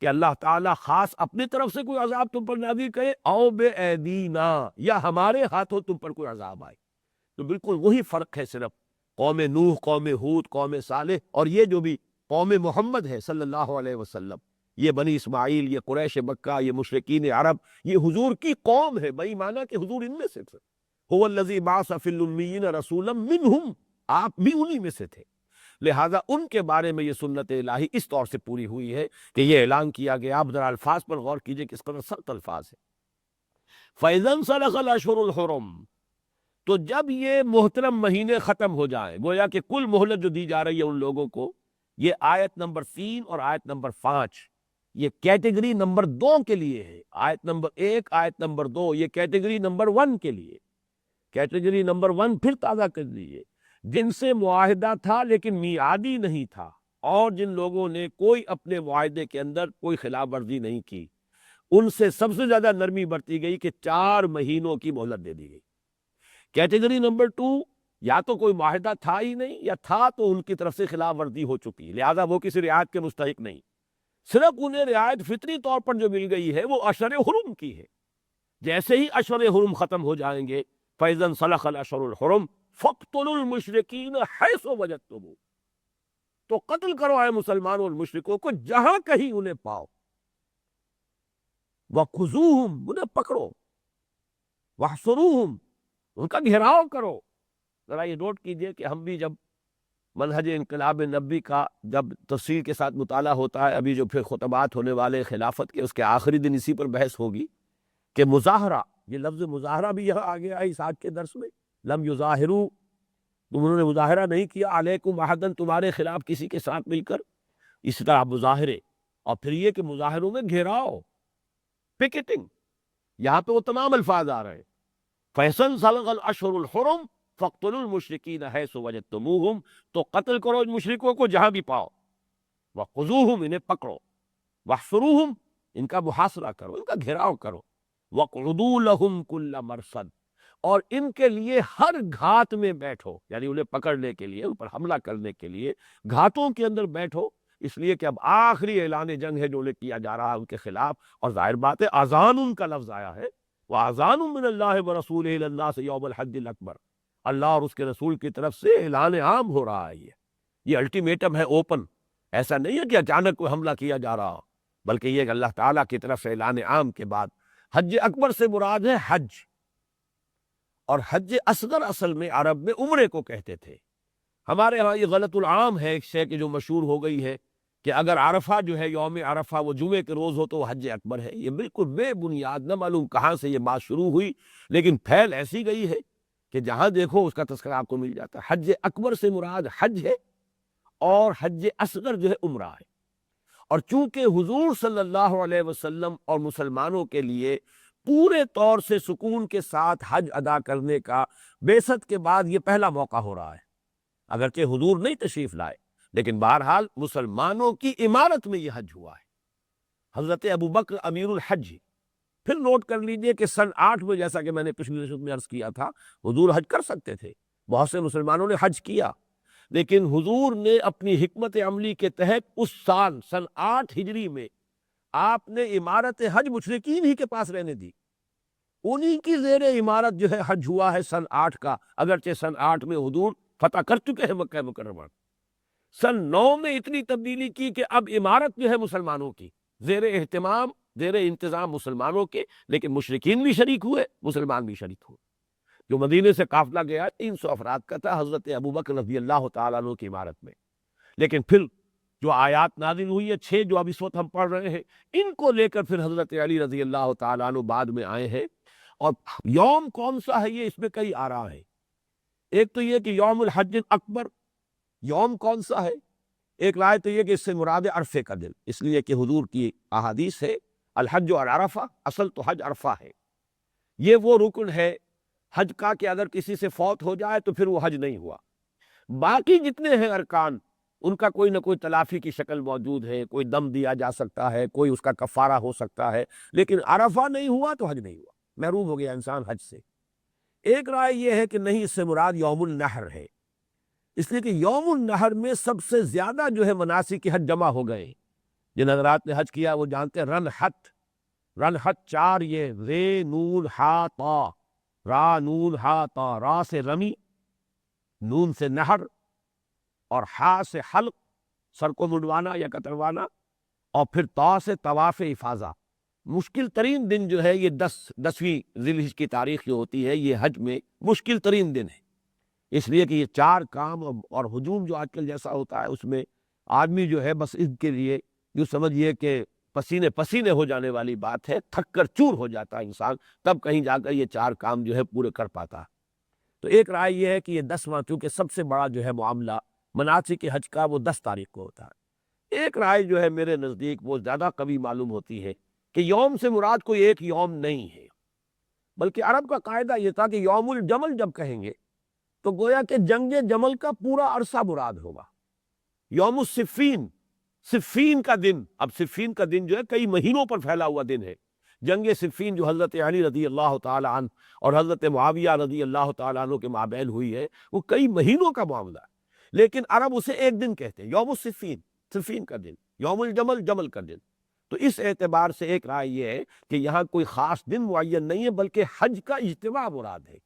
کہ اللہ تعالیٰ خاص اپنی طرف سے کوئی عذاب تم پر نازل کرے، او بے ایدینا، یا ہمارے ہاتھوں تم پر کوئی عذاب آئے۔ تو بالکل وہی فرق ہے صرف قوم نوح، قوم ہود، قوم صالح، اور یہ جو بھی قوم محمد ہے صلی اللہ علیہ وسلم، یہ بنی اسماعیل، یہ قریش مکہ، یہ مشرکین عرب، یہ حضور کی قوم ہے، بئی معنی کہ حضور ان میں سے تھے۔ هو الذی بعث فی الامیین رسولا منہم، آپ بھی انہی میں سے تھے، لہٰذا ان کے بارے میں یہ سنت الہی اس طور سے پوری ہوئی ہے کہ یہ اعلان کیا گیا۔ آپ ذرا الفاظ پر غور کیجئے کس قدر سخت الفاظ ہے۔ فَإِذَا انسَلَخَ الْأَشْهُرُ الْحُرُمُ، تو جب یہ محترم مہینے ختم ہو جائیں، گویا کہ کل مہلت جو دی جا رہی ہے ان لوگوں کو، یہ آیت نمبر 3 اور آیت نمبر 5 یہ کیٹیگری نمبر 2 کے لیے ہے، آیت نمبر 1، آیت نمبر 2 یہ کیٹیگری نمبر 1 کے لیے، کیٹیگری نمبر 1 پھر تازہ کر دیجیے، جن سے معاہدہ تھا لیکن میعادی نہیں تھا، اور جن لوگوں نے کوئی اپنے معاہدے کے اندر کوئی خلاف ورزی نہیں کی، ان سے سب سے زیادہ نرمی برتی گئی کہ 4 مہینوں کی مہلت دے دی گئی۔ کیٹیگری نمبر 2، یا تو کوئی معاہدہ تھا ہی نہیں، یا تھا تو ان کی طرف سے خلاف ورزی ہو چکی، لہذا وہ کسی رعایت کے مستحق نہیں، صرف انہیں رعایت فطری طور پر جو مل گئی ہے وہ اشہر حرم کی ہے۔ جیسے ہی اشہر حرم ختم ہو جائیں گے، فَإِذَا انسَلَخَ الْأَشْهُرُ الْحُرُمُ فَاقْتُلُوا الْمُشْرِكِينَ حَيْثُ وَجَدتُّمُوهُمْ، تو قتل کرو اے مسلمانوں اور مشرکوں کو جہاں کہیں انہیں پاؤ، وَخُذُوهُمْ، انہیں پکڑو، وَاحْصُرُوهُمْ، ان کا گھیراؤ کرو۔ ذرا یہ نوٹ کیجئے کہ ہم بھی جب منہج انقلاب نبی کا جب تفصیل کے ساتھ مطالعہ ہوتا ہے، ابھی جو پھر خطبات ہونے والے خلافت کے، اس کے آخری دن اسی پر بحث ہوگی کہ مظاہرہ، یہ لفظ مظاہرہ بھی یہاں آ گیا ہے اس آج کے درس میں، لم یظاہروا، انہوں نے مظاہرہ نہیں کیا، علیکم احدن، تمہارے خلاف کسی کے ساتھ مل کر، اسی طرح مظاہرے، اور پھر یہ کہ مظاہروں میں گھیراؤ، پکیٹنگ، یہاں پہ وہ تمام الفاظ آ رہے ہیں۔ فیصل سلغ الاشہر الحرم فاقتلوا المشرکین حیث وجدتموہم، تو قتل کرو ان مشرکوں کو جہاں بھی پاؤ، وخذوہم، انہیں پکڑو، واحصروہم، ان کا محاصرہ کرو، ان کا گھیراؤ کرو، وقعدوا لہم کل مرصد، اور ان کے لیے ہر گھات میں بیٹھو، یعنی انہیں پکڑنے کے لیے، ان پر حملہ کرنے کے لیے گھاتوں کے اندر بیٹھو، اس لیے کہ اب آخری اعلان جنگ ہے جو انہیں کیا جا رہا ہے ان کے خلاف، اور ظاہر بات ہے اذان ان کا لفظ آیا ہے، وَأَذَانٌ مِّنَ اللَّهِ وَرَسُولِهِ إِلَى النَّاسِ يَوْمَ الْحَجِّ الْأَكْبَرِ، اللہ اور اس کے رسول کی طرف سے اعلان عام ہو رہا ہے، یہ الٹیمیٹم ہے، اوپن، ایسا نہیں ہے کہ اچانک کوئی حملہ کیا جا رہا ہو، بلکہ یہ کہ اللہ تعالیٰ کی طرف سے اعلان عام کے بعد حج اکبر سے مراد ہے حج، اور حج اصغر اصل میں عرب میں عمرے کو کہتے تھے۔ ہمارے ہاں یہ غلط العام ہے، ایک شے کہ جو مشہور ہو گئی ہے کہ اگر عرفہ جو ہے، یوم عرفہ وہ جمعے کے روز ہو تو وہ حج اکبر ہے، یہ بالکل بے بنیاد، نہ معلوم کہاں سے یہ بات شروع ہوئی، لیکن پھیل ایسی گئی ہے کہ جہاں دیکھو اس کا تذکرہ آپ کو مل جاتا ہے۔ حج اکبر سے مراد حج ہے، اور حج اصغر جو ہے عمرہ ہے، اور چونکہ حضور صلی اللہ علیہ وسلم اور مسلمانوں کے لیے پورے طور سے سکون کے ساتھ حج ادا کرنے کا بعثت کے بعد یہ پہلا موقع ہو رہا ہے، اگرچہ حضور نہیں تشریف لائے، لیکن بہرحال مسلمانوں کی امارت میں یہ حج ہوا ہے، حضرت ابوبکر امیر الحج۔ پھر نوٹ کر لیجئے کہ سن 8 میں، جیسا کہ میں نے پچھلی نشست میں عرض کیا تھا، حضور حج کر سکتے تھے، بہت سے مسلمانوں نے حج کیا، لیکن حضور نے اپنی حکمت عملی کے تحت اس سال سن 8 ہجری میں آپ نے عمارت حج مشرکین ہی کے پاس رہنے دی، انہی کی زیر عمارت جو ہے حج ہوا ہے سن 8 کا، اگرچہ سن 8 میں حضور فتح کر چکے ہیں مکہ مکرمہ۔ سن 9 میں اتنی تبدیلی کی کہ اب عمارت جو ہے مسلمانوں کی، زیر اہتمام، زیر انتظام مسلمانوں کے، لیکن مشرکین بھی شریک ہوئے، مسلمان بھی شریک ہوئے۔ جو مدینے سے قافلہ گیا 300 افراد کا تھا، حضرت ابوبکر رضی اللہ تعالیٰ عنہ کی عمارت میں، لیکن پھر جو آیات نازل ہوئی ہے 6 جو اب اس وقت ہم پڑھ رہے ہیں، ان کو لے کر پھر حضرت علی رضی اللہ تعالیٰ عنہ بعد میں آئے ہیں، اور یوم کون سا ہے یہ اس میں کئی آراء ہیں۔ ایک تو یہ کہ یوم الحج اکبر، یوم کون سا ہے؟ ایک رائے تو یہ کہ اس سے مراد عرفے کا دن، اس لیے کہ حضور کی احادیث ہے الحج عرفہ، اصل تو حج عرفہ ہے، یہ وہ رکن ہے حج کا کہ اگر کسی سے فوت ہو جائے تو پھر وہ حج نہیں ہوا۔ باقی جتنے ہیں ارکان، ان کا کوئی نہ کوئی تلافی کی شکل موجود ہے، کوئی دم دیا جا سکتا ہے، کوئی اس کا کفارہ ہو سکتا ہے، لیکن عرفہ نہیں ہوا تو حج نہیں ہوا، محروم ہو گیا انسان حج سے۔ ایک رائے یہ ہے کہ نہیں، اس سے مراد یوم النحر ہے، اس لیے کہ یوم النحر میں سب سے زیادہ جو ہے مناسک حج جمع ہو گئے۔ جن حضرات نے حج کیا وہ جانتے ہیں، رنحت 4، یہ رے نون ہا تا، را نون ہا تا، را سے رمی، نون سے نہر، اور ہا سے حلق، سر کو منڈوانا یا کتروانا، اور پھر تا سے طواف افاضہ۔ مشکل ترین دن جو ہے یہ 10ویں ذی الحجہ کی تاریخ جو ہوتی ہے، یہ حج میں مشکل ترین دن ہے، اس لیے کہ یہ 4 کام، اور ہجوم جو آج کل جیسا ہوتا ہے اس میں آدمی جو ہے بس ان کے لیے جو سمجھیے کہ پسینے پسینے ہو جانے والی بات ہے، تھک کر چور ہو جاتا ہے انسان، تب کہیں جا کر یہ 4 کام جو ہے پورے کر پاتا ہے۔ تو ایک رائے یہ ہے کہ یہ 10واں، چونکہ سب سے بڑا جو ہے معاملہ مناسک حج کا وہ 10 تاریخ کو ہوتا ہے۔ ایک رائے جو ہے میرے نزدیک وہ زیادہ قوی معلوم ہوتی ہے کہ یوم سے مراد کوئی ایک یوم نہیں ہے، بلکہ عرب کا قاعدہ یہ تھا کہ یوم الجمل جب کہیں گے تو گویا کہ جنگ جمل کا پورا عرصہ مراد ہوگا۔ یوم الصفین، صفین کا دن، اب صفین کا دن جو ہے کئی مہینوں پر پھیلا ہوا دن ہے، جنگ صفین جو حضرت علی رضی اللہ تعالی عنہ اور حضرت معاویہ رضی اللہ تعالیٰ عنہ کے مابین ہوئی ہے، وہ کئی مہینوں کا معاملہ ہے، لیکن عرب اسے ایک دن کہتے ہیں، یوم الصفین، صفین کا دن، یوم الجمل، جمل کا دن۔ تو اس اعتبار سے ایک رائے یہ ہے کہ یہاں کوئی خاص دن معین نہیں ہے، بلکہ حج کا اجتماع مراد ہے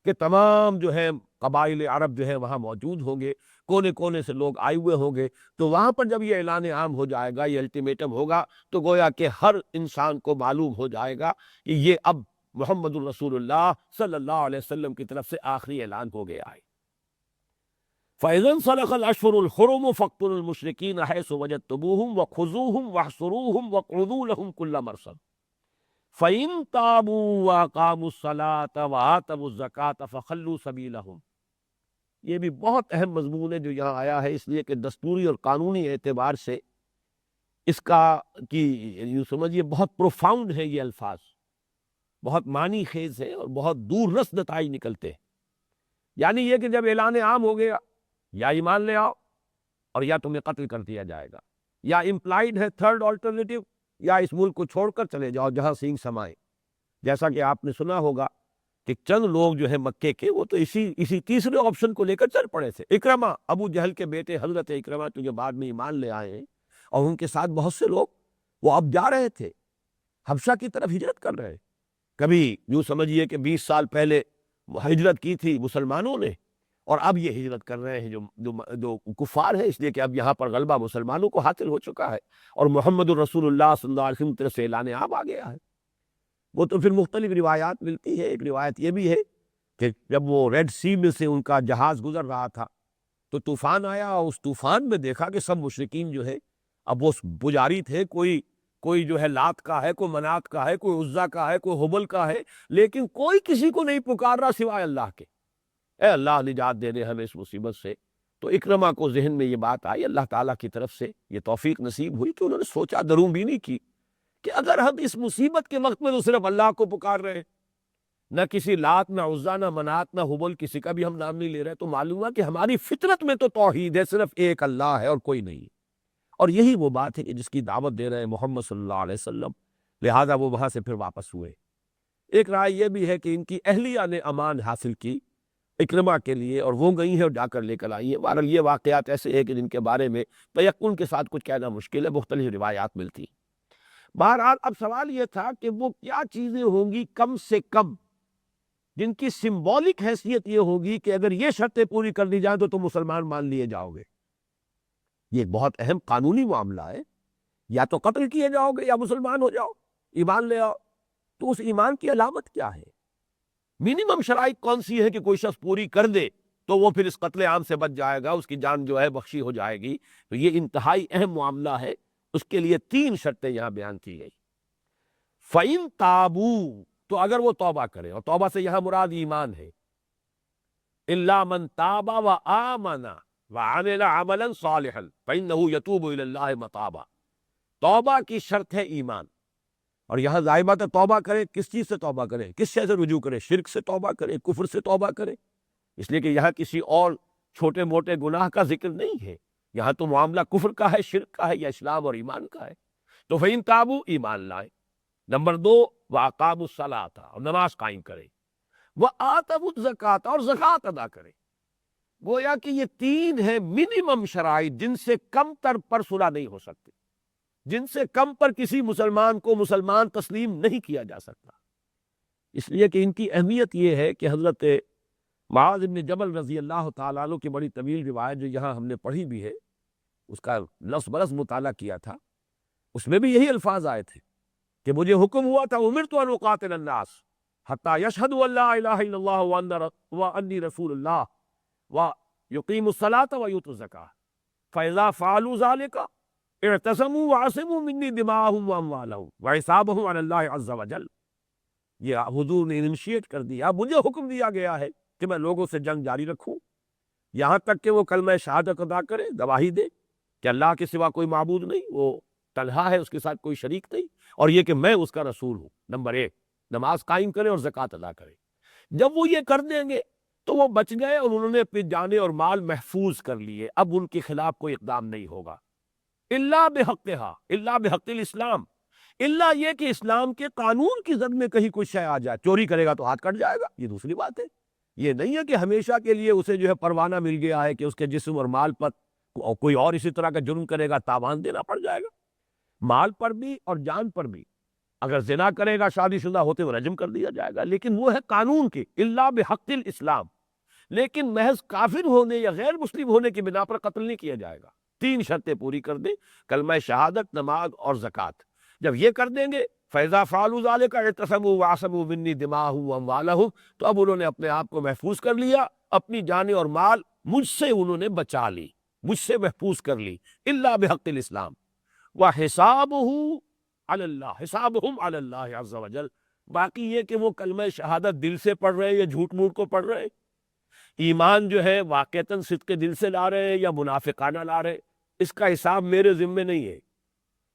کہ تمام جو ہے قبائل عرب جو ہے وہاں موجود ہوں گے، کونے کونے سے لوگ آئے ہوئے ہوں گے، تو وہاں پر جب یہ اعلان عام ہو جائے گا، یہ الٹیمیٹم ہوگا، تو گویا کہ ہر انسان کو معلوم ہو جائے گا کہ یہ اب محمد الرسول اللہ صلی اللہ علیہ وسلم کی طرف سے آخری اعلان ہو گیا ہے۔ فَإِذَا انْسَلَخَ الْأَشْهُرُ الْحُرُمُ فَاقْتُلُوا الْمُشْرِكِينَ حَيْثُ وَجَدتُّمُوهُمْ وَخُذُوهُمْ وَاحْصُرُوهُمْ وَاقْعُدُوا لَهُمْ كُلَّ مَرْصَدٍ فَإِن تَابُوا وَأَقَامُوا الصَّلَاةَ وَآتَوُا الزَّكَاةَ فَخَلُّوا سَبِيلَهُمْ۔ یہ بھی بہت اہم مضمون ہے جو یہاں آیا ہے، اس لیے کہ دستوری اور قانونی اعتبار سے اس کا کی یوں سمجھیے بہت پروفاؤنڈ ہے یہ الفاظ، بہت معنی خیز ہے اور بہت دور رس نتائج نکلتے ہیں۔ یعنی یہ کہ جب اعلان عام ہو گیا یا ایمان لے آؤ اور یا تمہیں قتل کر دیا جائے گا، یا امپلائڈ ہے تھرڈ آلٹرنیٹو، یا اس ملک کو چھوڑ کر چلے جاؤ جہاں سینگ سمائے۔ جیسا کہ آپ نے سنا ہوگا کہ چند لوگ جو ہے مکے کے، وہ تو اسی تیسرے آپشن کو لے کر چل پڑے تھے۔ اکرمہ، ابو جہل کے بیٹے حضرت اکرمہ جو بعد میں ایمان لے آئے ہیں، اور ان کے ساتھ بہت سے لوگ وہ اب جا رہے تھے حبشہ کی طرف، ہجرت کر رہے۔ کبھی یوں سمجھیے کہ 20 سال پہلے ہجرت کی تھی مسلمانوں نے، اور اب یہ ہجرت کر رہے ہیں جو کفار ہیں، اس لیے کہ اب یہاں پر غلبہ مسلمانوں کو حاصل ہو چکا ہے، اور محمد الرسول اللہ صلی اللہ علیہ وسلم کی طرف سے اعلان عام آ گیا ہے۔ وہ تو پھر مختلف روایات ملتی ہے۔ ایک روایت یہ بھی ہے کہ جب وہ ریڈ سی میں سے ان کا جہاز گزر رہا تھا تو طوفان آیا، اور اس طوفان میں دیکھا کہ سب مشرکین جو ہے اب وہ پجاری تھے، کوئی جو ہے لات کا ہے، کوئی منات کا ہے، کوئی عزا کا ہے، کوئی حبل کا ہے، لیکن کوئی کسی کو نہیں پکار رہا سوائے اللہ کے۔ اے اللہ نجات دے دے ہمیں اس مصیبت سے۔ تو اکرمہ کو ذہن میں یہ بات آئی، اللہ تعالیٰ کی طرف سے یہ توفیق نصیب ہوئی کہ انہوں نے سوچا، دروں بینی کی کہ اگر ہم اس مصیبت کے وقت میں تو صرف اللہ کو پکار رہے ہیں، نہ کسی لات، نہ عزا، نہ منات، نہ حبل، کسی کا بھی ہم نام نہیں لے رہے، تو معلوم ہوا کہ ہماری فطرت میں تو توحید ہے، صرف ایک اللہ ہے اور کوئی نہیں۔ اور یہی وہ بات ہے کہ جس کی دعوت دے رہے ہیں محمد صلی اللہ علیہ وسلم، لہذا وہ وہاں سے پھر واپس ہوئے۔ ایک رائے یہ بھی ہے کہ ان کی اہلیہ نے امان حاصل کی اکرمہ کے لیے، اور وہ گئی ہیں اور جا کر لے کر آئی ہیں۔ بہرحال یہ واقعات ایسے ہیں کہ جن کے بارے میں تیقن کے ساتھ کچھ کہنا مشکل ہے، مختلف روایات ملتی ہیں۔ بہرحال اب سوال یہ تھا کہ وہ کیا چیزیں ہوں گی کم سے کم جن کی سمبولک حیثیت یہ ہوگی کہ اگر یہ شرطیں پوری کر دی جائیں تو تم مسلمان مان لیے جاؤ گے۔ یہ ایک بہت اہم قانونی معاملہ ہے، یا تو قتل کیے جاؤ گے یا مسلمان ہو جاؤ، ایمان لے آؤ۔ تو اس ایمان کی علامت کیا ہے؟ منیمم شرائط کون سی ہے کہ کوئی شخص پوری کر دے تو وہ پھر اس قتل عام سے بچ جائے گا، اس کی جان جو ہے بخشی ہو جائے گی؟ تو یہ انتہائی اہم معاملہ ہے، اس کے لیے 3 شرطیں یہاں بیان کی گئی۔ فَإِن تَابُوا، تو اگر وہ توبہ کرے، اور توبہ سے یہاں مراد ایمان ہے، إِلَّا مَن تَابَ وَآمَنَ وَعَمِلَ عَمَلًا صَالِحًا فَإِنَّهُ يَتُوبُ إِلَى اللَّهِ مَتَابًا۔ توبہ کی شرط ہے ایمان، اور یہاں ظاہر بات ہے توبہ کرے، کس چیز سے توبہ کرے، کس شے سے رجوع کرے؟ شرک سے توبہ کرے، کفر سے توبہ کرے، اس لیے کہ یہاں کسی اور چھوٹے موٹے گناہ کا ذکر نہیں ہے، یہاں تو معاملہ کفر کا ہے، شرک کا ہے، یا اسلام اور ایمان کا ہے۔ تو فَإِن تَابُوا، ایمان لائے۔ نمبر 2، وَأَقَامُوا الصَّلَاةَ، اور نماز قائم کرے، وَآتَوُا الزَّکَاةَ، اور زکوٰۃ ادا کرے۔ گویا کہ یہ 3 ہیں منیمم شرائط جن سے کم تر پر صلح نہیں ہو سکتی، جن سے کم پر کسی مسلمان کو مسلمان تسلیم نہیں کیا جا سکتا۔ اس لیے کہ ان کی اہمیت یہ ہے کہ حضرت معاذ بن جبل رضی اللہ تعالیٰ عنہ کی بڑی طویل روایت جو یہاں ہم نے پڑھی بھی ہے، اس کا لفظ برس مطالعہ کیا تھا، اس میں بھی یہی الفاظ آئے تھے کہ مجھے حکم ہوا تھا، امرت ان اقاتل الناس حتی یشہدوا ان لا الہ الا اللہ وانی رسول اللہ ویقیموا الصلاۃ ویؤتوا الزکاۃ فاذا فعلوا ذلک اعتصموا وعصموا منی دماءہم واموالہم وحسابہم علی اللہ عز وجل۔ یہ حضور نے انیشیٹ کر دیا، مجھے حکم دیا گیا ہے کہ میں لوگوں سے جنگ جاری رکھوں یہاں تک کہ وہ کلمہ شہادت ادا کرے، گواہی دے کہ اللہ کے سوا کوئی معبود نہیں، وہ تنہا ہے، اس کے ساتھ کوئی شریک نہیں، اور یہ کہ میں اس کا رسول ہوں۔ نمبر 1، نماز قائم کرے اور زکوٰۃ ادا کرے۔ جب وہ یہ کر دیں گے تو وہ بچ گئے، اور انہوں نے اپنی جانیں اور مال محفوظ کر لیے، اب ان کے خلاف کوئی اقدام نہیں ہوگا۔ الا بحقھا، الا بحق الاسلام، الا یہ کہ اسلام کے قانون کی زد میں کہیں کوئی شے آ جائے، چوری کرے گا تو ہاتھ کٹ جائے گا، یہ دوسری بات ہے۔ یہ نہیں ہے کہ ہمیشہ کے لیے اسے جو ہے پروانہ مل گیا ہے کہ اس کے جسم اور مال پر کوئی اور اسی طرح کا جرم کرے گا تاوان دینا پڑ جائے گا، مال پر بھی اور جان پر بھی۔ اگر زنا کرے گا شادی شدہ ہوتے ہوئے رجم کر دیا جائے گا، لیکن وہ ہے قانون کی الا بحق الاسلام، لیکن محض کافر ہونے یا غیر مسلم ہونے کی بنا پر قتل نہیں کیا جائے گا۔ 3 شرطیں پوری کر دیں، کلمہ شہادت، نماز اور زکوٰۃ۔ جب یہ کر دیں گے فَإِذَا فَعَلُوا ذَلِكَ اعْتَصَمُوا وَعَصَمُوا مِنِّي دِمَاءَهُمْ وَأَمْوَالَهُمْ، تو اب انہوں نے اپنے آپ کو محفوظ کر لیا، اپنی جانیں اور مال مجھ سے انہوں نے بچا لی، مجھ سے محفوظ کر لی۔ الا بحق الاسلام وَحِسَابُهُ علی اللہ، حسابہم علی اللہ عز وجل۔ باقی یہ کہ وہ کلمہ شہادت دل سے پڑھ رہے یا جھوٹ موٹ کو پڑھ رہے، ایمان جو ہے واقعتاً صدق دل سے لا رہے یا منافقانہ لا رہے، اس کا حساب میرے ذمے نہیں ہے۔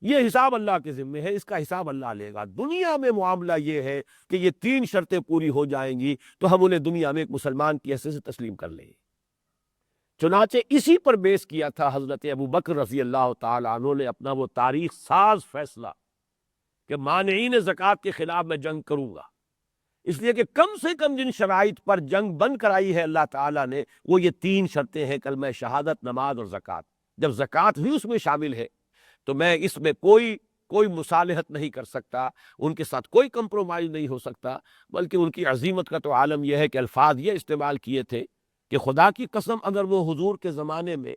یہ حساب اللہ کے ذمے ہے، اس کا حساب اللہ لے گا۔ دنیا میں معاملہ یہ ہے کہ یہ 3 شرطیں پوری ہو جائیں گی تو ہم انہیں دنیا میں ایک مسلمان کی حیثیت سے تسلیم کر لیں گے۔ چنانچہ اسی پر بیس کیا تھا حضرت ابو بکر رضی اللہ تعالیٰ عنہ نے اپنا وہ تاریخ ساز فیصلہ کہ مانعین زکوٰۃ کے خلاف میں جنگ کروں گا، اس لیے کہ کم سے کم جن شرائط پر جنگ بند کرائی ہے اللہ تعالیٰ نے وہ یہ 3 شرطیں ہیں، کلمہ شہادت، نماز اور زکوٰۃ۔ جب زکوٰۃ بھی اس میں شامل ہے تو میں اس میں کوئی مصالحت نہیں کر سکتا، ان کے ساتھ کوئی کمپرومائز نہیں ہو سکتا، بلکہ ان کی عظیمت کا تو عالم یہ ہے کہ الفاظ یہ استعمال کیے تھے کہ خدا کی قسم اگر وہ حضور کے زمانے میں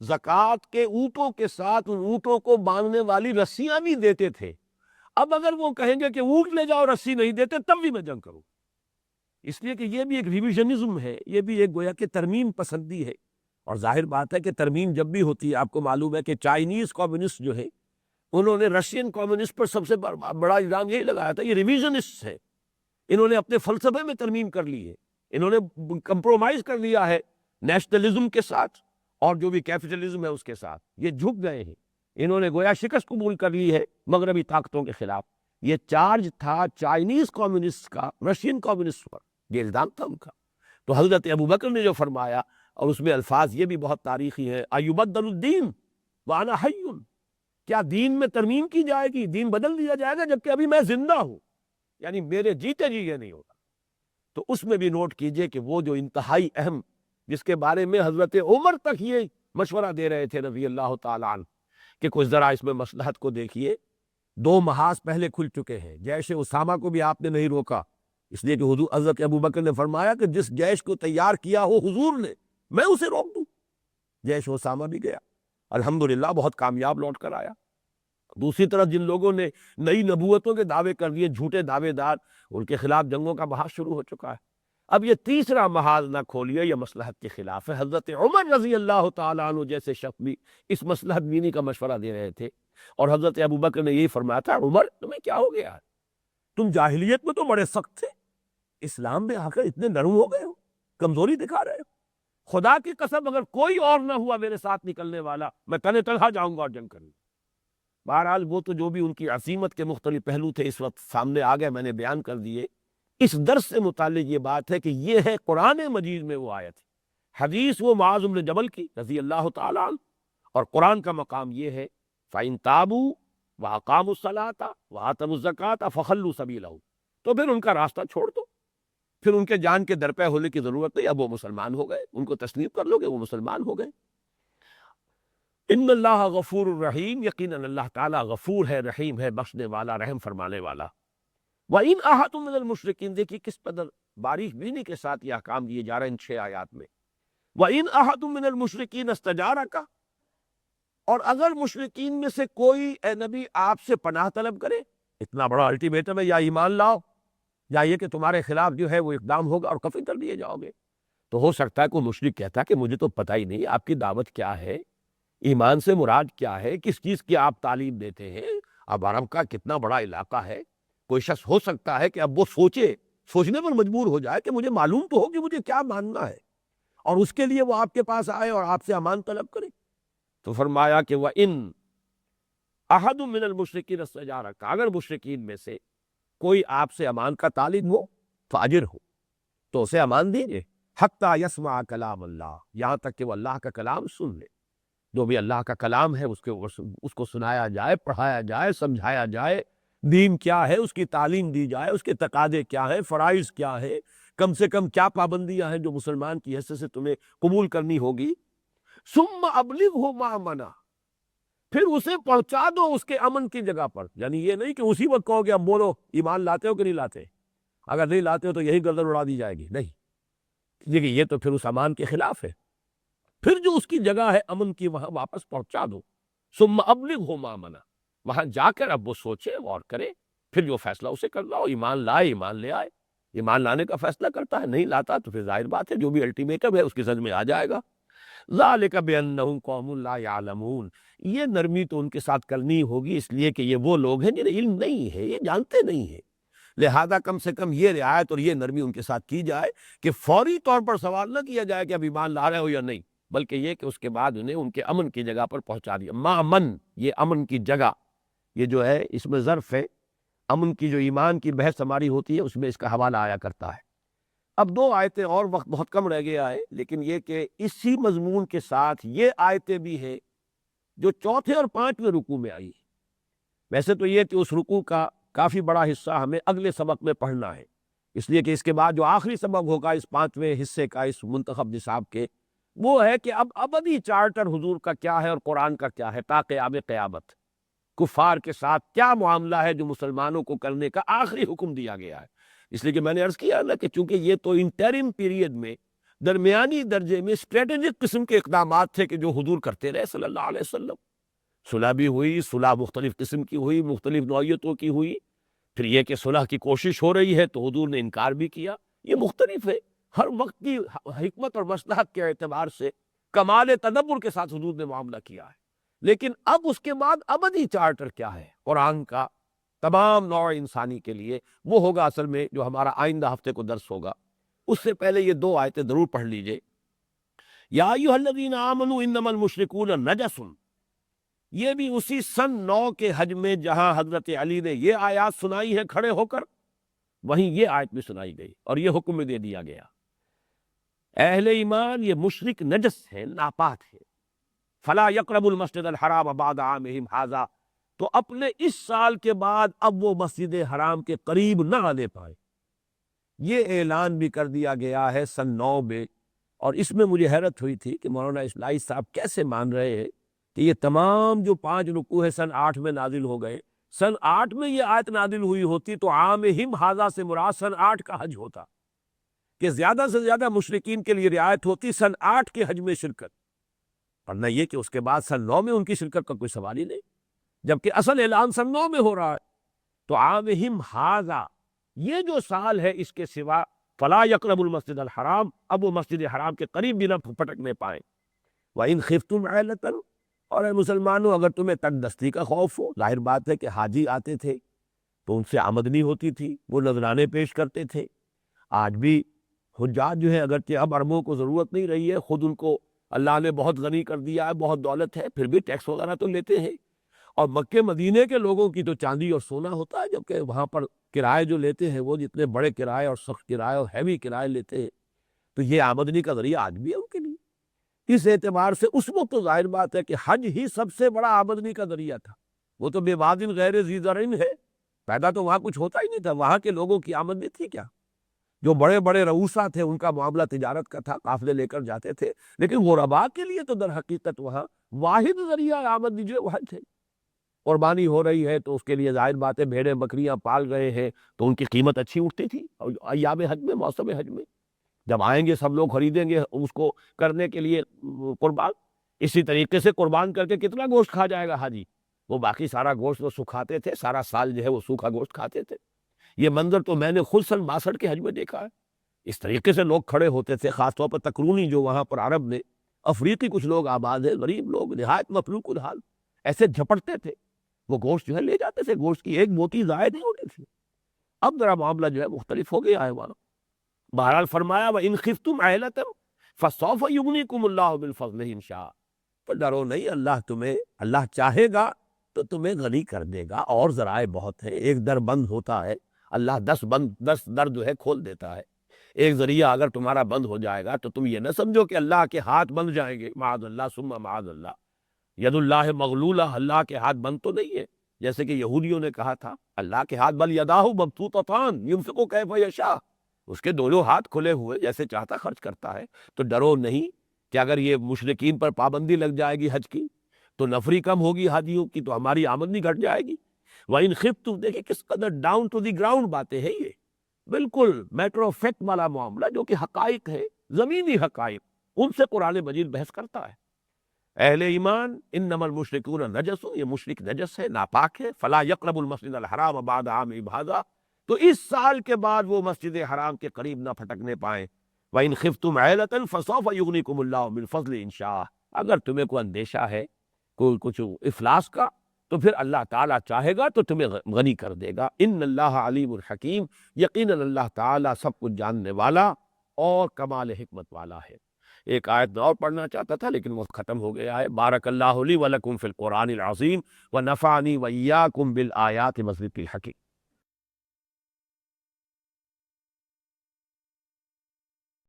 زکوٰۃ کے اونٹوں کے ساتھ ان اونٹوں کو باندھنے والی رسیاں بھی دیتے تھے، اب اگر وہ کہیں گے کہ اونٹ لے جاؤ رسی نہیں دیتے تب بھی میں جنگ کروں، اس لیے کہ یہ بھی ایک ریویژنزم ہے، یہ بھی ایک گویا کہ ترمیم پسندی ہے۔ اور ظاہر بات ہے کہ ترمیم جب بھی ہوتی ہے، آپ کو معلوم ہے کہ چائنیز کمیونسٹ جو ہے انہوں نے رشین کمیونسٹ پر سب سے بڑا الزام یہی لگایا تھا، یہ ریویژنسٹ ہے، انہوں نے اپنے فلسفے میں ترمیم کر لی ہے، انہوں نے کمپرومائز کر لیا ہے نیشنلزم کے ساتھ اور جو بھی کیپٹلزم ہے اس کے ساتھ، یہ جھک گئے ہیں، انہوں نے گویا شکست قبول کر لی ہے مغربی طاقتوں کے خلاف۔ یہ چارج تھا چائنیز کمیونسٹ کا رشین کمیونسٹ پر، یہ الزام تھا ان کا۔ تو حضرت ابو بکر نے جو فرمایا، اور اس میں الفاظ یہ بھی بہت تاریخی ہیں، ایبدل الدین وانا حی، کیا دین میں ترمیم کی جائے گی، دین بدل دیا جائے گا جبکہ ابھی میں زندہ ہوں، یعنی میرے جیتے جی یہ نہیں ہوگا۔ تو اس میں بھی نوٹ کیجئے کہ وہ جو انتہائی اہم، جس کے بارے میں حضرت عمر تک یہ مشورہ دے رہے تھے رضی اللہ تعالیٰ عنہ کہ کچھ ذرا اس میں مصلحت کو دیکھیے، 2 محاذ پہلے کھل چکے ہیں، جیش اسامہ کو بھی آپ نے نہیں روکا، اس لیے کہ حضرت ابو بکر نے فرمایا کہ جس جیش کو تیار کیا ہو حضور نے، میں اسے روک دوں۔ جیش اسامہ بھی گیا، الحمدللہ بہت کامیاب لوٹ کر آیا۔ دوسری طرف جن لوگوں نے نئی نبوتوں کے دعوے کر دیے، جھوٹے دعوے دار، ان کے خلاف جنگوں کا محاذ شروع ہو چکا ہے۔ اب یہ تیسرا محاذ نہ کھولیے، یہ مصلحت کے خلاف ہے۔ حضرت عمر رضی اللہ تعالیٰ عنہ جیسے شخص بھی اس مصلحت بینی کا مشورہ دے رہے تھے، اور حضرت ابو بکر نے یہی فرمایا تھا، عمر تمہیں کیا ہو گیا ہے؟ تم جاہلیت میں تو بڑے سخت تھے، اسلام میں آ کر اتنے نرم ہو گئے ہو، کمزوری دکھا رہے ہو۔ خدا کی قسم اگر کوئی اور نہ ہوا میرے ساتھ نکلنے والا، میں تنہ تنہا جاؤں گا اور جنگ کروں گا۔ بہرحال وہ تو جو بھی ان کی عظیمت کے مختلف پہلو تھے اس وقت سامنے آ گئے، میں نے بیان کر دیے۔ اس درس سے متعلق یہ بات ہے کہ یہ ہے قرآن مجید میں وہ آیت، حدیث وہ معاذ بن جبل کی رضی اللہ تعالیٰ عنہ، اور قرآن کا مقام یہ ہے فَإِن تَابُوا وَأَقَامُوا الصَّلَاةَ وَآتَوُا الزَّكَاةَ فَخَلُّوا سَبِيلَهُمْ، تو پھر ان کا راستہ چھوڑ دو، پھر ان کے جان کے درپے ہونے کی ضرورت نہیں، اب وہ مسلمان ہو گئے، ان کو تسلیم کر لو گے، وہ مسلمان ہو گئے۔ ان اللہ غفور الرحیم، یقیناً اللہ تعالیٰ غفور ہے، رحیم ہے، بخشنے والا، رحم فرمانے والا۔ وَإِنْ أَحَدٌ مِّنَ الْمُشْرِكِينَ، دیکھیے کس قدر باریک بینی کے ساتھ یہ احکام دیے جا رہے ہیں ان 6 آیات میں۔ وَإِنْ أَحَدٌ مِّنَ الْمُشْرِكِينَ اسْتَجَارَكَ، اور اگر مشرکین میں سے کوئی اے نبی آپ سے پناہ طلب کرے، اتنا بڑا الٹیمیٹم ہے، یا ایمان لاؤ یا یہ کہ تمہارے خلاف جو ہے وہ اقدام ہوگا اور قتل کر دیے جاؤ گے، تو ہو سکتا ہے کوئی مشرک کہتا ہے کہ مجھے تو پتہ ہی نہیں آپ کی دعوت کیا ہے، ایمان سے مراد کیا ہے، کس چیز کی آپ تعلیم دیتے ہیں، اب عرب کا کتنا بڑا علاقہ ہے، کوئی شخص ہو سکتا ہے کہ اب وہ سوچنے پر مجبور ہو جائے کہ مجھے معلوم تو ہو کہ مجھے کیا ماننا ہے، اور اس کے لیے وہ آپ کے پاس آئے اور آپ سے امان طلب کرے۔ تو فرمایا کہ وَإِنْ أَحَدٌ مِّنَ الْمُشْرِكِينَ اسْتَجَارَكَ، اگر مشرکین میں سے کوئی آپ سے امان کا طالب ہو فاجر ہو تو اسے امان دیجئے، حتیٰ یسمع کلام اللہ، یہاں تک کہ وہ اللہ کا کلام سن لے، جو بھی اللہ کا کلام ہے اس کو سنایا جائے، پڑھایا جائے، سمجھایا جائے، دین کیا ہے اس کی تعلیم دی جائے، اس کے تقاضے کیا ہیں، فرائض کیا ہے، کم سے کم کیا پابندیاں ہیں جو مسلمان کی حیثیت سے تمہیں قبول کرنی ہوگی۔ ثم ابلغہ مأمنہ، پھر اسے پہنچا دو اس کے امن کی جگہ پر، یعنی یہ نہیں کہ اسی وقت کہو کہ اب بولو ایمان لاتے ہو کہ نہیں لاتے، اگر نہیں لاتے ہو تو یہی گردن اڑا دی جائے گی، نہیں، دیکھیے یہ تو پھر اس امان کے خلاف ہے، پھر جو اس کی جگہ ہے امن کی وہاں واپس پہنچا دو۔ ثم ابلغہ مأمنہ، وہاں جا کر اب وہ سوچے غور کرے، پھر جو فیصلہ اسے کرنا ہو، ایمان لائے ایمان لے آئے، ایمان لانے کا فیصلہ کرتا ہے، نہیں لاتا تو پھر ظاہر بات ہے جو بھی الٹیمیٹم ہے اس کی سمجھ میں آ جائے گا۔ ذالک بانہم قوم لا یعلمون، یہ نرمی تو ان کے ساتھ کرنی ہوگی، اس لیے کہ یہ وہ لوگ ہیں جنہیں علم نہیں ہے، یہ جانتے نہیں ہیں، لہذا کم سے کم یہ رعایت اور یہ نرمی ان کے ساتھ کی جائے کہ فوری طور پر سوال نہ کیا جائے کہ اب ایمان لا رہے ہو یا نہیں، بلکہ یہ کہ اس کے بعد انہیں ان کے امن کی جگہ پر پہنچا دیا۔ مامن، یہ امن کی جگہ، یہ جو ہے اس میں ظرف ہے، امن کی جو ایمان کی بحث ہماری ہوتی ہے اس میں اس کا حوالہ آیا کرتا ہے۔ اب دو آیتیں اور، وقت بہت کم رہ گیا ہے، لیکن یہ کہ اسی مضمون کے ساتھ یہ آیتیں بھی ہیں جو چوتھے اور پانچویں رکوع میں آئی۔ ویسے تو یہ کہ اس رکوع کا کافی بڑا حصہ ہمیں اگلے سبق میں پڑھنا ہے، اس لیے کہ اس کے بعد جو آخری سبق ہوگا اس پانچویں حصے کا اس منتخب نصاب کے، وہ ہے کہ اب ابدی چارٹر حضور کا کیا ہے اور قرآن کا کیا ہے تا قیام قیامت، کفار کے ساتھ کیا معاملہ ہے جو مسلمانوں کو کرنے کا آخری حکم دیا گیا ہے۔ اس لیے کہ میں نے عرض کیا نا کہ چونکہ یہ تو انٹرم پیریڈ میں درمیانی درجے میں اسٹریٹجک قسم کے اقدامات تھے کہ جو حضور کرتے رہے صلی اللہ علیہ وسلم، صلح بھی ہوئی، صلح مختلف قسم کی ہوئی، مختلف نوعیتوں کی ہوئی، پھر یہ کہ صلح کی کوشش ہو رہی ہے تو حضور نے انکار بھی کیا، یہ مختلف ہے، ہر وقت کی حکمت اور مصلحت کے اعتبار سے کمال تدبر کے ساتھ حضور نے معاملہ کیا ہے۔ لیکن اب اس کے بعد ابدی چارٹر کیا ہے قرآن کا تمام نوع انسانی کے لیے، وہ ہوگا اصل میں جو ہمارا آئندہ ہفتے کو درس ہوگا۔ اس سے پہلے یہ دو آیتیں ضرور پڑھ لیجئے۔ یا ایھا الذین آمنوا انما المشرکون نجس، یہ بھی اسی سن 9 کے حج میں جہاں حضرت علی نے یہ آیات سنائی ہے کھڑے ہو کر، وہیں یہ آیت بھی سنائی گئی اور یہ حکم بھی دے دیا گیا، اہل ایمان یہ مشرک نجس ہے، ناپاک ہے، فلا یقربوا المسجد الحرام بعد عامہم ھذا، تو اپنے اس سال کے بعد اب وہ مسجد حرام کے قریب نہ آنے پائے۔ یہ اعلان بھی کر دیا گیا ہے سن 9 میں، اور اس میں مجھے حیرت ہوئی تھی کہ مولانا اسماعیل صاحب کیسے مان رہے ہیں کہ یہ تمام جو 5 رکوع ہے سن 8 میں نازل ہو گئے۔ سن 8 میں یہ آیت نازل ہوئی ہوتی تو عامہم ھذا سے مراد سن 8 کا حج ہوتا، کہ زیادہ سے زیادہ مشرکین کے لیے رعایت ہوتی سن 8 کے حج میں شرکت، ورنہ یہ کہ اس کے بعد سن 9 میں ان کی شرکت کا کوئی سوال ہی نہیں، جبکہ اصل اعلان سن 9 میں ہو رہا ہے۔ تو عامہم ھذا یہ جو سال ہے، اس کے سوا فلا یقربوا المسجد الحرام، اب وہ مسجد حرام کے قریب بھی نہ پھٹکنے پائیں۔ وَإِنْ خِفْتُمْ عَيْلَةً، اور اے مسلمانوں اگر تمہیں تنگ دستی کا خوف ہو، ظاہر بات ہے کہ حاجی آتے تھے تو ان سے آمدنی ہوتی تھی، وہ نذرانے پیش کرتے تھے۔ آج بھی حجاج جو ہے اگرچہ اب عربوں کو ضرورت نہیں رہی ہے، خود ان کو اللہ نے بہت غنی کر دیا ہے، بہت دولت ہے، پھر بھی ٹیکس وغیرہ تو لیتے ہیں، اور مکے مدینے کے لوگوں کی تو چاندی اور سونا ہوتا ہے، جبکہ وہاں پر کرائے جو لیتے ہیں وہ جتنے بڑے کرائے اور سخت کرائے اور ہیوی کرائے لیتے ہیں، تو یہ آمدنی کا ذریعہ آج بھی ہے ان کے لیے۔ اس اعتبار سے اس وقت تو ظاہر بات ہے کہ حج ہی سب سے بڑا آمدنی کا ذریعہ تھا، وہ تو بے وادٍ غیر ذی زرع ہے، پیدا تو وہاں کچھ ہوتا ہی نہیں تھا، وہاں کے لوگوں کی آمدنی تھی کیا؟ جو بڑے بڑے رؤوسا تھے ان کا معاملہ تجارت کا تھا، قافلے لے کر جاتے تھے، لیکن غرباء کے لیے تو در حقیقت وہاں واحد ذریعہ آمدنی جو ہے وہ حج ہے۔ قربانی ہو رہی ہے تو اس کے لیے ظاہر بات ہے بھیڑیں بکریاں پال رہے ہیں تو ان کی قیمت اچھی اٹھتی تھی، اور ایام حج میں، موسم حج میں جب آئیں گے سب لوگ خریدیں گے اس کو کرنے کے لیے قربان۔ اسی طریقے سے قربان کر کے کتنا گوشت کھا جائے گا حاجی، وہ باقی سارا گوشت وہ سکھاتے تھے، سارا سال جو ہے وہ سوکھا گوشت کھاتے تھے۔ یہ منظر تو میں نے خود سن 62 کے حج میں دیکھا ہے، اس طریقے سے لوگ کھڑے ہوتے تھے، خاص طور پر تکرونی جو وہاں پر عرب میں افریقی کچھ لوگ آباد ہیں، غریب لوگ نہایت مفلوق الحال، ایسے جھپٹتے تھے، وہ گوشت جو ہے لے جاتے تھے، گوشت کی ایک موتی ضائع نہیں ہوتی تھی۔ اب ذرا معاملہ جو ہے مختلف ہو گیا ہے وہاں۔ بہرحال فرمایا وَإِنْ خِفْتُمْ عَيْلَةً فَسَوْفَ يُغْنِيكُمُ اللَّهُ بِالْفَضْلِ إِنْ شَاءَ، پر ڈرو نہیں، اللہ چاہے گا تو تمہیں غنی کر دے گا، اور ذرائع بہت ہیں، ایک در بند ہوتا ہے اللہ 10 در جو ہے کھول دیتا ہے۔ ایک ذریعہ اگر تمہارا بند ہو جائے گا تو تم یہ نہ سمجھو کہ اللہ کے ہاتھ بند جائیں گے، معاذ اللہ ثم معاذ اللہ، ید اللہ مغلولہ، اللہ کے ہاتھ بند تو نہیں ہے، جیسے کہ یہودیوں نے کہا تھا اللہ کے ہاتھ بل یداہ مبسوطتان ینفق کیف یشاء، اس کے دونوں ہاتھ کھلے ہوئے، جیسے چاہتا خرچ کرتا ہے۔ تو ڈرو نہیں کہ اگر یہ مشرکین پر پابندی لگ جائے گی حج کی تو نفری کم ہوگی حاجیوں کی، تو ہماری آمدنی گھٹ جائے گی۔ وَإِنْ خِفْتُمْ، دیکھیں کس قدر ڈاؤن ٹو دی گراؤنڈ باتیں ہیں، یہ بالکل میٹر آف فیکٹ والا معاملہ جو کہ حقائق ہے، زمینی حقائق، ان سے قرآن مجید بحث کرتا ہے۔ اہل ایمان انما المشرکون نجس، یہ مشرک نجس ہے، ناپاک ہے، فلا یقربوا المسجد الحرام بعد عامہم ھذا، تو اس سال کے بعد وہ مسجد حرام کے قریب نہ پھٹکنے پائیں۔ وَإِنْ خِفْتُمْ عَيْلَةً فَسَوْفَ يُغْنِيكُمُ اللَّهُ مِنْ فَضْلِهِ إِنْ شَاءَ، اگر تمہیں کوئی اندیشہ ہے کوئی کچھ افلاس کا تو پھر اللہ تعالیٰ چاہے گا تو تمہیں غنی کر دے گا۔ ان اللہ علیم الحکیم، یقیناً اللہ تعالیٰ سب کچھ جاننے والا اور کمال حکمت والا ہے۔ ایک آیت میں اور پڑھنا چاہتا تھا لیکن وہ ختم ہو گیا ہے۔ بارک اللہ لی ولکم فی القرآن العظیم ونفعنی وإیاکم بالآیات والذکر الحکیم۔